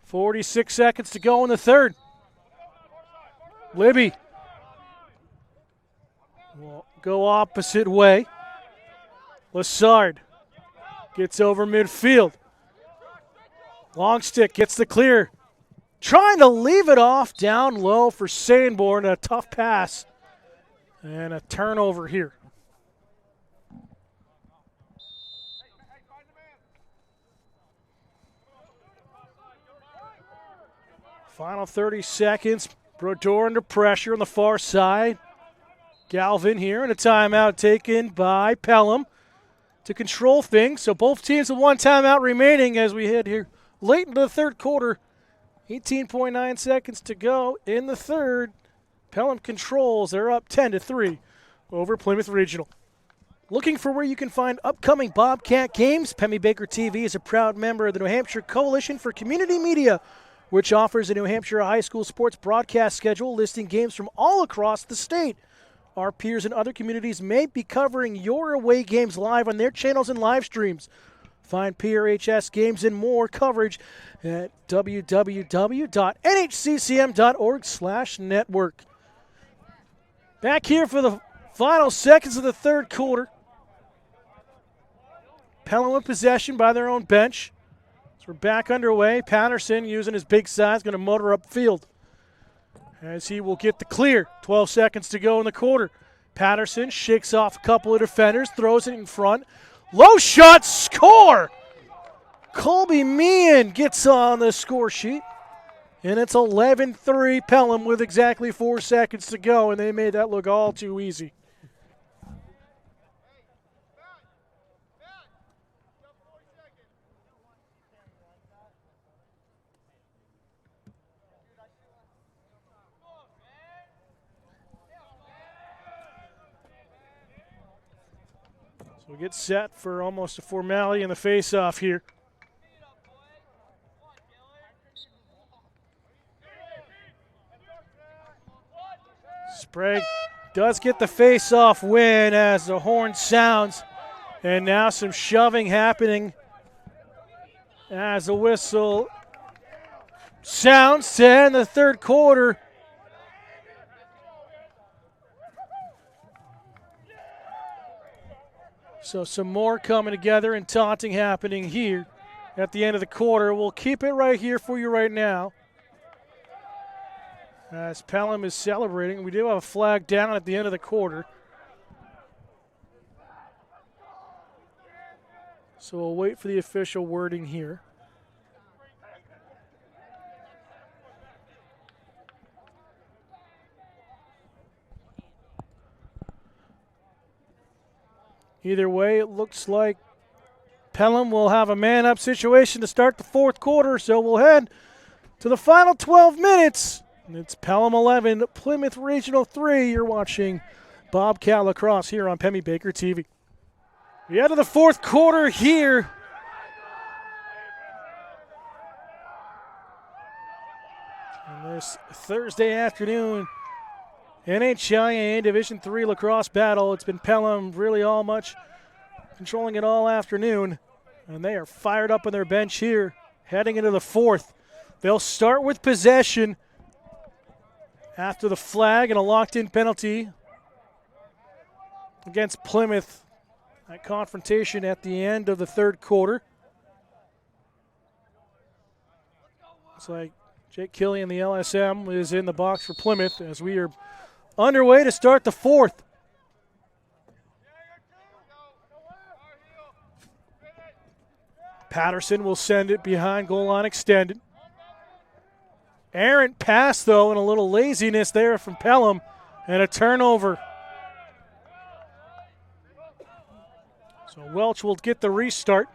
46 seconds to go in the third. Libby will go opposite way. Lassard gets over midfield. Long stick gets the clear. Trying to leave it off down low for Sanborn. A tough pass. And a turnover here. Final 30 seconds. Brodeur under pressure on the far side. Galvin here, and a timeout taken by Pelham to control things. So both teams with one timeout remaining as we head here late into the third quarter. 18.9 seconds to go in the third. Pelham controls. They're up 10-3 over Plymouth Regional. Looking for where you can find upcoming Bobcat games? Pemmy Baker TV is a proud member of the New Hampshire Coalition for Community Media, which offers a New Hampshire high school sports broadcast schedule listing games from all across the state. Our peers in other communities may be covering your away games live on their channels and live streams. Find PRHS games and more coverage at www.nhccm.org/network. Back here for the final seconds of the third quarter. Pelham with possession by their own bench. So we're back underway. Patterson, using his big size, going to motor upfield as he will get the clear. 12 seconds to go in the quarter. Patterson shakes off a couple of defenders, throws it in front. Low shot, score! Colby Meehan gets on the score sheet. And it's 11-3 Pelham with exactly 4 seconds to go, and they made that look all too easy. So we get set for almost a formality in the face-off here. Sprague does get the face-off win as the horn sounds. And now some shoving happening as the whistle sounds to end the third quarter. So some more coming together and taunting happening here at the end of the quarter. We'll keep it right here for you right now as Pelham is celebrating. We do have a flag down at the end of the quarter. So we'll wait for the official wording here. Either way, it looks like Pelham will have a man-up situation to start the fourth quarter, so we'll head to the final 12 minutes. And it's Pelham 11, Plymouth Regional 3. You're watching Bobcat Lacrosse here on Pemmy Baker TV. We head to the fourth quarter here. On this Thursday afternoon, NHIA Division III lacrosse battle. It's been Pelham really all much controlling it all afternoon. And they are fired up on their bench here, heading into the fourth. They'll start with possession after the flag and a locked-in penalty against Plymouth. That confrontation at the end of the third quarter. Looks like Jake Killian, the LSM, is in the box for Plymouth as we are underway to start the fourth. Patterson will send it behind goal line extended. Errant pass, though, and a little laziness there from Pelham, and a turnover. So Welch will get the restart.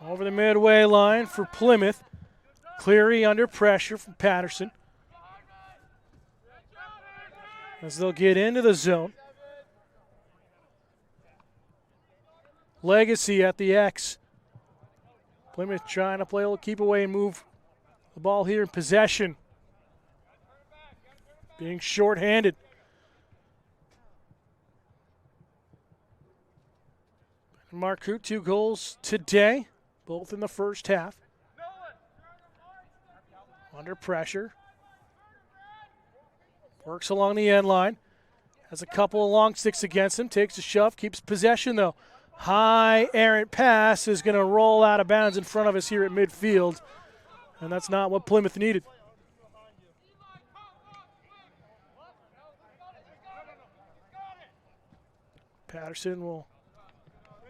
Over the midway line for Plymouth. Cleary under pressure from Patterson as they'll get into the zone. Legacy at the X. Plymouth trying to play a little keep away and move the ball here in possession. Being shorthanded. Marcoux, 2 goals today, both in the first half. Under pressure. Works along the end line. Has a couple of long sticks against him. Takes a shove. Keeps possession, though. High errant pass is going to roll out of bounds in front of us here at midfield. And that's not what Plymouth needed. Patterson will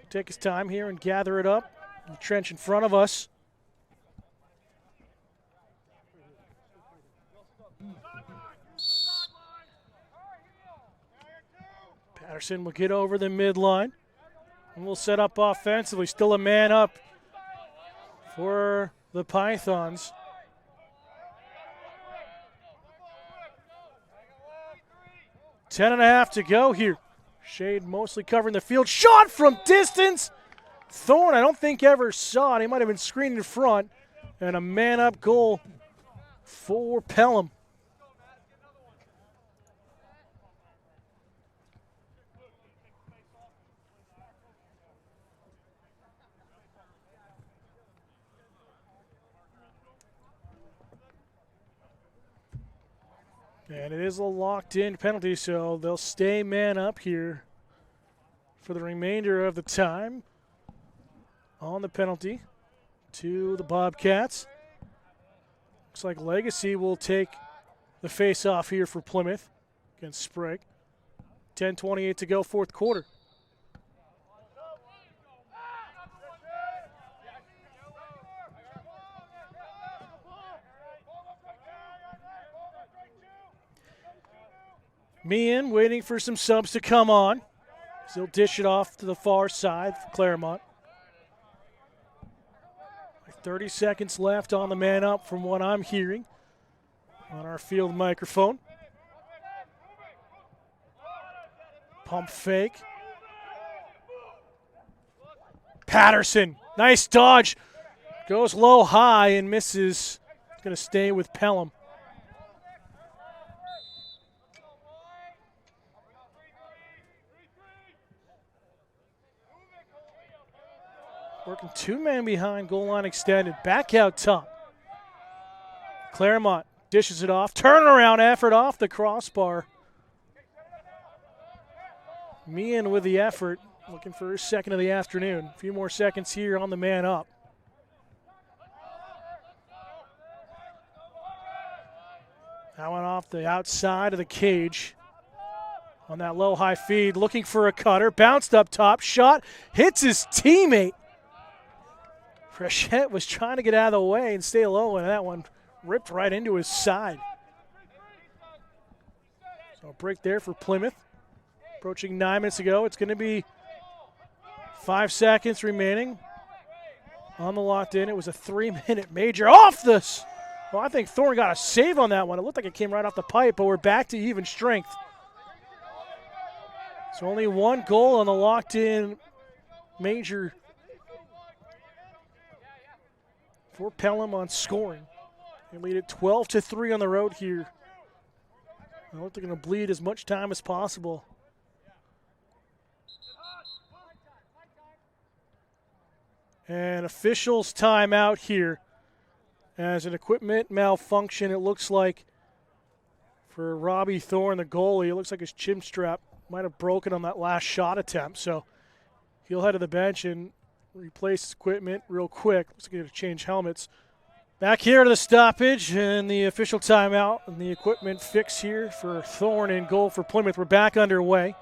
take his time here and gather it up in the trench in front of us. Patterson will get over the midline and we'll set up offensively. Still a man up for the Pythons. Ten and a half to go here. Shade mostly covering the field. Shot from distance. Thorne, I don't think ever saw it. He might have been screened in front. And a man-up goal for Pelham. And it is a locked-in penalty, so they'll stay man up here for the remainder of the time on the penalty to the Bobcats. Looks like Legacy will take the face-off here for Plymouth against Sprague. 10:28 to go, fourth quarter. Meehan waiting for some subs to come on. He'll dish it off to the far side for Claremont. 30 seconds left on the man up from what I'm hearing on our field microphone. Pump fake. Patterson, nice dodge. Goes low high and misses. Going to stay with Pelham. Working two-man behind, goal line extended. Back out top. Claremont dishes it off. Turnaround effort off the crossbar. Meehan with the effort. Looking for his second of the afternoon. A few more seconds here on the man up. That one off the outside of the cage. On that low-high feed. Looking for a cutter. Bounced up top. Shot. Hits his teammate. Frechette was trying to get out of the way and stay low, and that one ripped right into his side. So a break there for Plymouth. Approaching 9 minutes ago. It's going to be 5 seconds remaining on the locked in. It was a 3-minute major off this. Well, I think Thorne got a save on that one. It looked like it came right off the pipe, but we're back to even strength. So only one goal on the locked in major for Pelham on scoring. They lead it 12-3 on the road here. I hope they're going to bleed as much time as possible. And officials timeout here as an equipment malfunction, it looks like, for Robbie Thorne, the goalie. It looks like his chin strap might have broken on that last shot attempt. So he'll head to the bench and replace his equipment real quick. Looks like he's going to change helmets. Back here to the stoppage and the official timeout and the equipment fix here for Thorne in goal for Plymouth. We're back underway.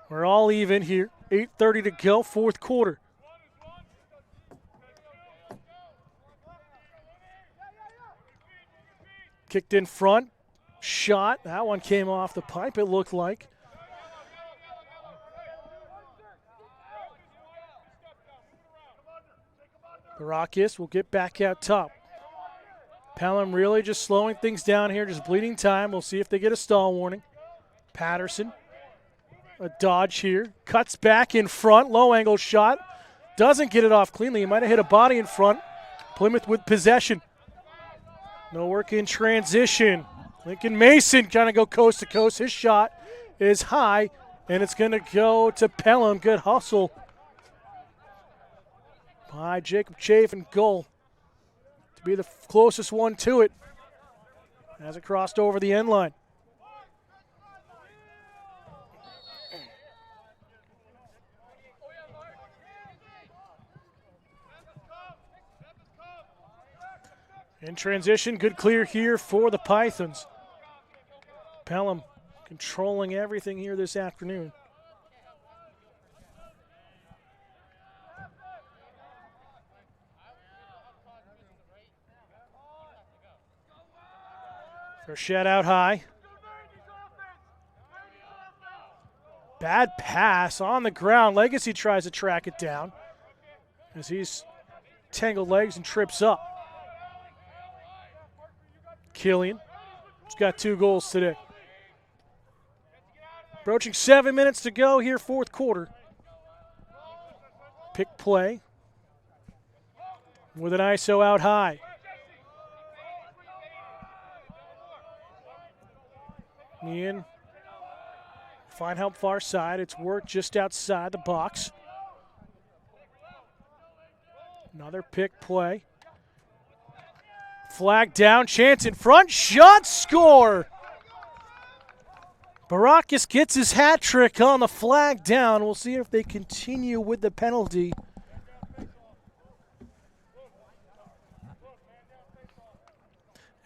We're all even here. 8:30 to go, fourth quarter. Kicked in front. Shot. That one came off the pipe, it looked like. Baracus will get back out top. Pelham really just slowing things down here, just bleeding time. We'll see if they get a stall warning. Patterson, a dodge here. Cuts back in front, low angle shot. Doesn't get it off cleanly. He might have hit a body in front. Plymouth with possession. No work in transition. Lincoln Mason trying to go coast to coast. His shot is high, and it's going to go to Pelham. Good hustle by Jacob Chafin, goal to be the closest one to it. as it crossed over the end line. In transition, good clear here for the Pythons. Pelham controlling everything here this afternoon. Frechette out high. Bad pass on the ground. Legacy tries to track it down as he's tangled legs and trips up. Killian has got 2 goals today. Approaching 7 minutes to go here, fourth quarter. Pick play with an ISO out high. Ian, find help far side. It's worked just outside the box. Another pick play. Flag down, chance in front, shot, score! PRHS gets his hat trick on the flag down. We'll see if they continue with the penalty.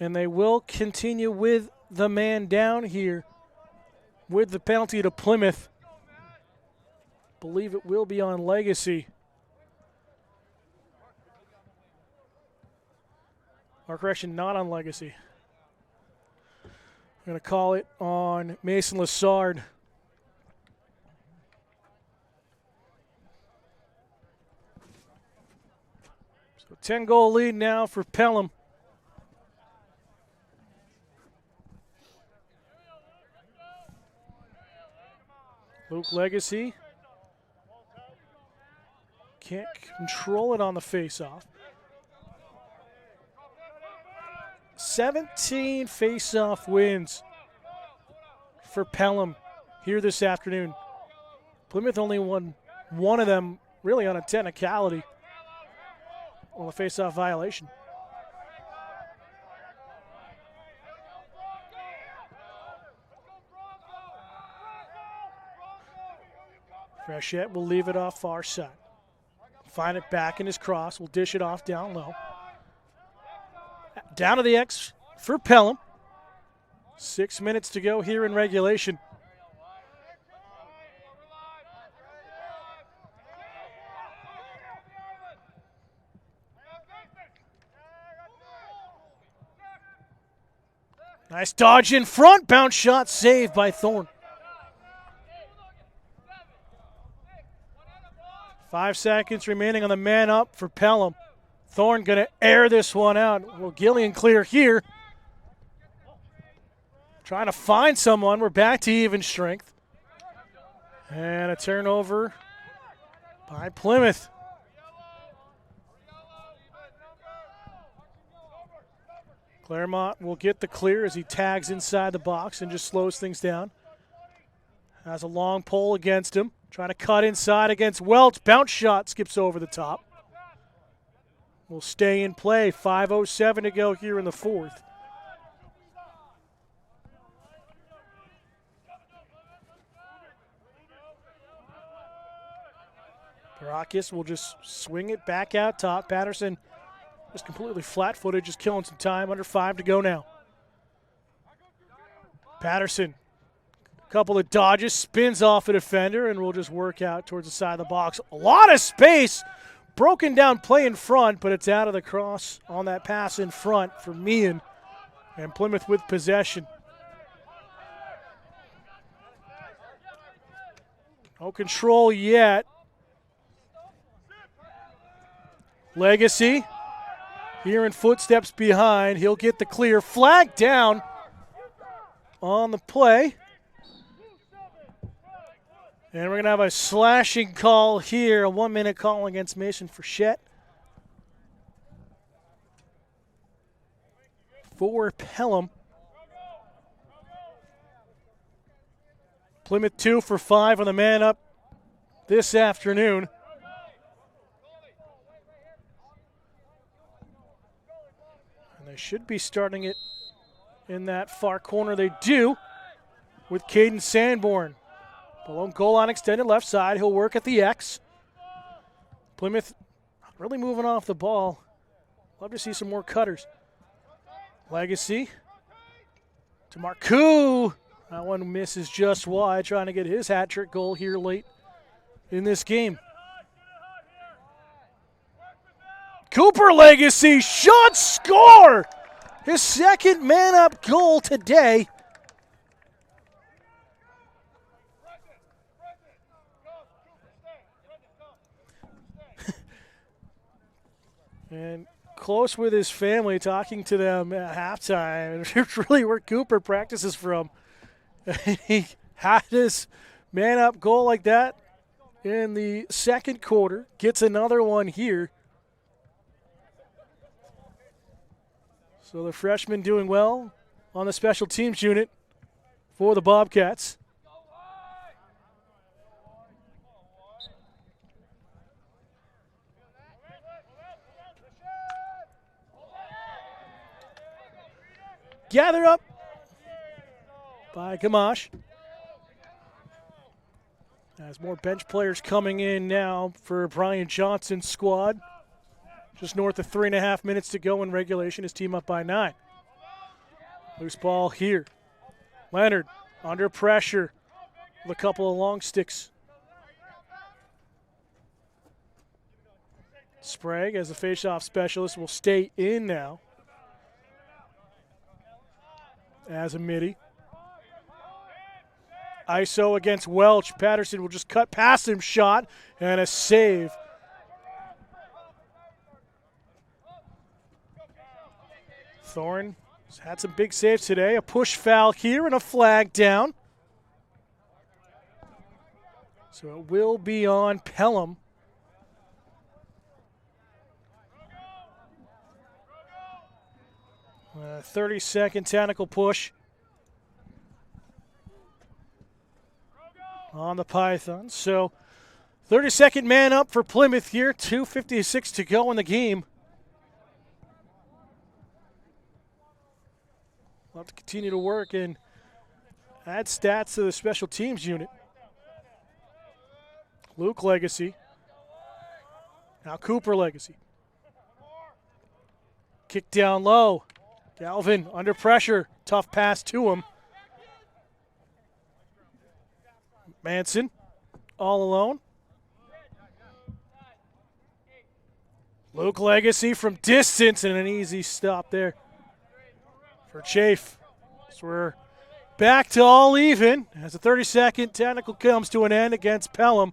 And they will continue with the man down here with the penalty to Plymouth. Believe it will be on Legacy. Or correction, not on Legacy. I'm going to call it on Mason Lassard. So 10-goal lead now for Pelham. Luke Legacy can't control it on the face-off. 17 face-off wins for Pelham here this afternoon. Plymouth only won one of them really on a technicality on a face-off violation. Frechette will leave it off far side. Find it back in his cross. Will dish it off down low. Down to the X for Pelham. 6 minutes to go here in regulation. Nice dodge in front. Bounce shot saved by Thorne. 5 seconds remaining on the man up for Pelham. Thorne going to air this one out. Will Gillian clear here? Trying to find someone. We're back to even strength. And a turnover by Plymouth. Claremont will get the clear as he tags inside the box and just slows things down. Has a long pole against him. Trying to cut inside against Welch. Bounce shot skips over the top. Will stay in play. 5:07 to go here in the fourth. PRHS will just swing it back out top. Patterson just completely flat-footed, just killing some time. Under 5 to go now. Patterson, a couple of dodges, spins off a defender, and will just work out towards the side of the box. A lot of space. Broken down play in front, but it's out of the cross on that pass in front for Meehan. And Plymouth with possession. No control yet. Legacy hearing footsteps behind. He'll get the clear. Flag down on the play. And we're going to have a slashing call here, a 1-minute call against Mason Frechette. For Pelham. Plymouth 2 for 5 on the man up this afternoon. And they should be starting it in that far corner. They do with Caden Sanborn. Pelham goal on extended left side. He'll work at the X. Plymouth really moving off the ball. Love to see some more cutters. Legacy to Marcoux. That one misses just wide, trying to get his hat trick goal here late in this game. Cooper Legacy, shot, score! His second man-up goal today. And close with his family, talking to them at halftime. It's really where Cooper practices from. He had his man-up goal like that in the second quarter. Gets another one here. So the freshman doing well on the special teams unit for the Bobcats. Gather up by Gamache. As more bench players coming in now for Brian Johnson's squad. Just north of 3.5 minutes to go in regulation. His team up by 9. Loose ball here. Leonard under pressure with a couple of long sticks. Sprague, as a faceoff specialist, will stay in now as a midi. ISO against Welch. Patterson will just cut past him. Shot and a save. Thorne has had some big saves today. A push foul here and a flag down. So it will be on Pelham. A 30-second technical push on the Pythons. So 30-second man up for Plymouth here. 2:56 to go in the game. We'll have to continue to work and add stats to the special teams unit. Luke Legacy. Now Cooper Legacy. Kick down low. Galvin under pressure. Tough pass to him. Manson all alone. Luke Legacy from distance and an easy stop there for Chafe. So we're back to all even as the 30-second technical comes to an end against Pelham.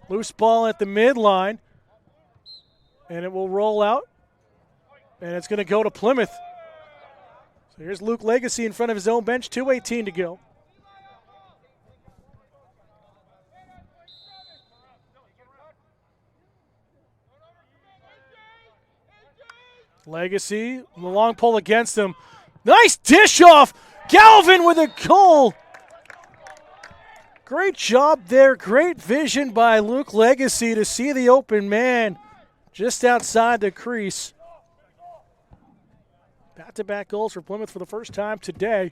Loose ball at the midline. And it will roll out. And it's going to go to Plymouth. So here's Luke Legacy in front of his own bench. 2:18 to go. Legacy, the long pull against him. Nice dish off. Galvin with a goal. Great job there. Great vision by Luke Legacy to see the open man just outside the crease. Back-to-back goals for Plymouth for the first time today.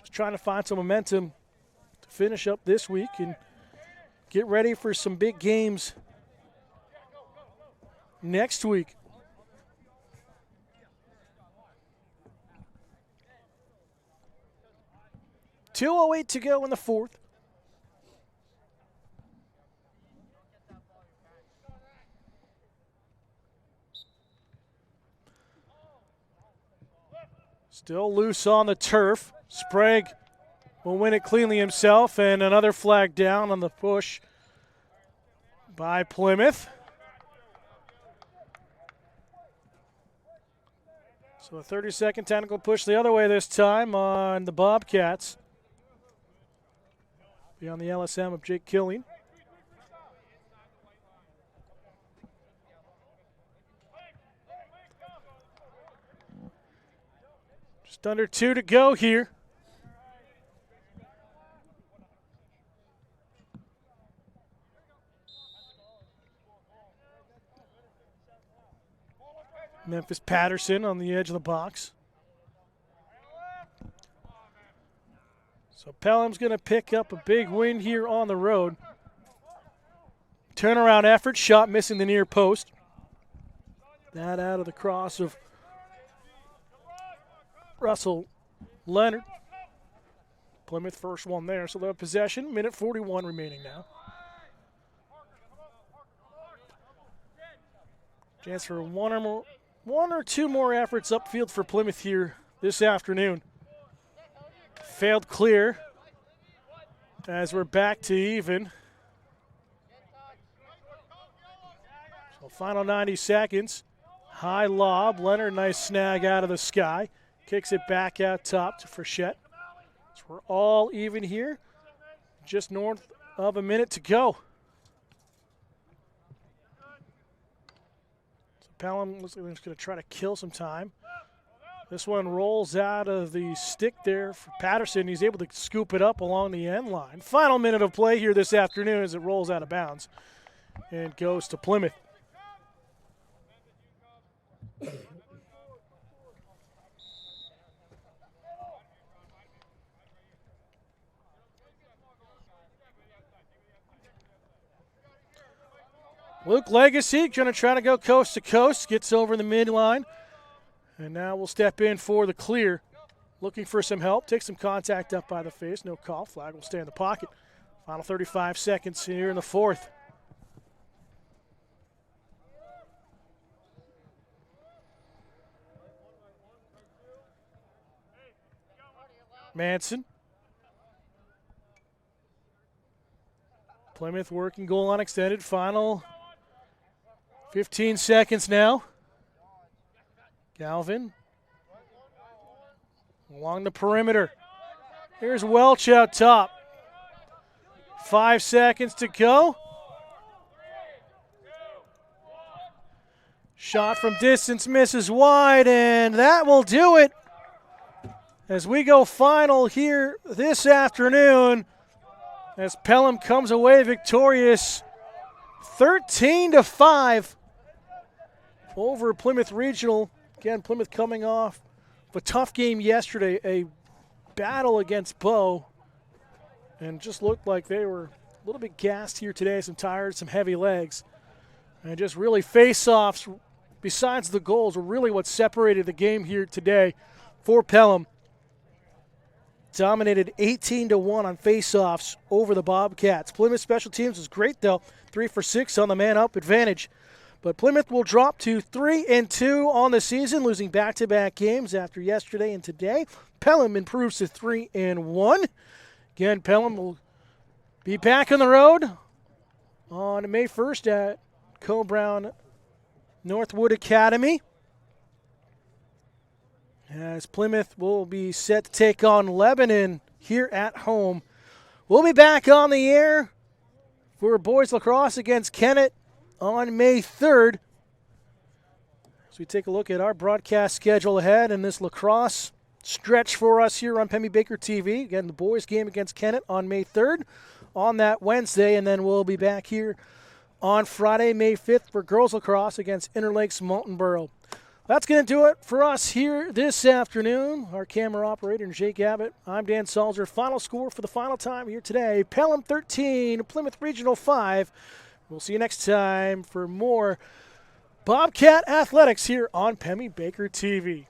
Just trying to find some momentum to finish up this week and get ready for some big games next week. 2:08 to go in the fourth. Still loose on the turf. Sprague will win it cleanly himself, and another flag down on the push by Plymouth. So a 30-second technical push the other way this time on the Bobcats. Be on the LSM of Jake Killian. Just under 2 to go here. Memphis Patterson on the edge of the box. So Pelham's going to pick up a big win here on the road. Turnaround effort, shot missing the near post. That out of the cross of Russell Leonard. Plymouth first one there, so they'll have possession. Minute 41 remaining now. Chance for one or two more efforts upfield for Plymouth here this afternoon. Failed clear as we're back to even. So final 90 seconds. High lob. Leonard, nice snag out of the sky. Kicks it back out top to Frechette. So we're all even here. Just north of a minute to go. So Pelham looks like they're just going to try to kill some time. This one rolls out of the stick there for Patterson. He's able to scoop it up along the end line. Final minute of play here this afternoon as it rolls out of bounds and goes to Plymouth. Luke Legacy going to try to go coast to coast. Gets over the midline. And now we'll step in for the clear. Looking for some help. Takes some contact up by the face. No call. Flag will stay in the pocket. Final 35 seconds here in the fourth. Manson. Plymouth working goal on extended. Final 15 seconds now. Galvin along the perimeter. Here's Welch out top. 5 seconds to go. Shot from distance misses wide, and that will do it as we go final here this afternoon as Pelham comes away victorious 13-5 over Plymouth Regional. Again, Plymouth coming off a tough game yesterday, a battle against Bow, and just looked like they were a little bit gassed here today, some tired, some heavy legs. And just really face-offs, besides the goals, were really what separated the game here today for Pelham. Dominated 18-1 on face-offs over the Bobcats. Plymouth special teams was great, though. 3 for 6 on the man-up advantage. But Plymouth will drop to 3-2 on the season, losing back-to-back games after yesterday and today. Pelham improves to 3-1. Again, Pelham will be back on the road on May 1st at Co-Brown Northwood Academy, as Plymouth will be set to take on Lebanon here at home. We'll be back on the air for boys lacrosse against Kennett on May 3rd. As we take a look at our broadcast schedule ahead in this lacrosse stretch for us here on Pemmy Baker TV. Again, the boys game against Kennett on May 3rd on that Wednesday, and then we'll be back here on Friday, May 5th for girls lacrosse against Interlakes Mountain That's going to do it for us here this afternoon. Our camera operator, Jake Abbott. I'm Dan Salzer. Final score for the final time here today. Pelham 13, Plymouth Regional 5. We'll see you next time for more Bobcat Athletics here on Pemmy Baker TV.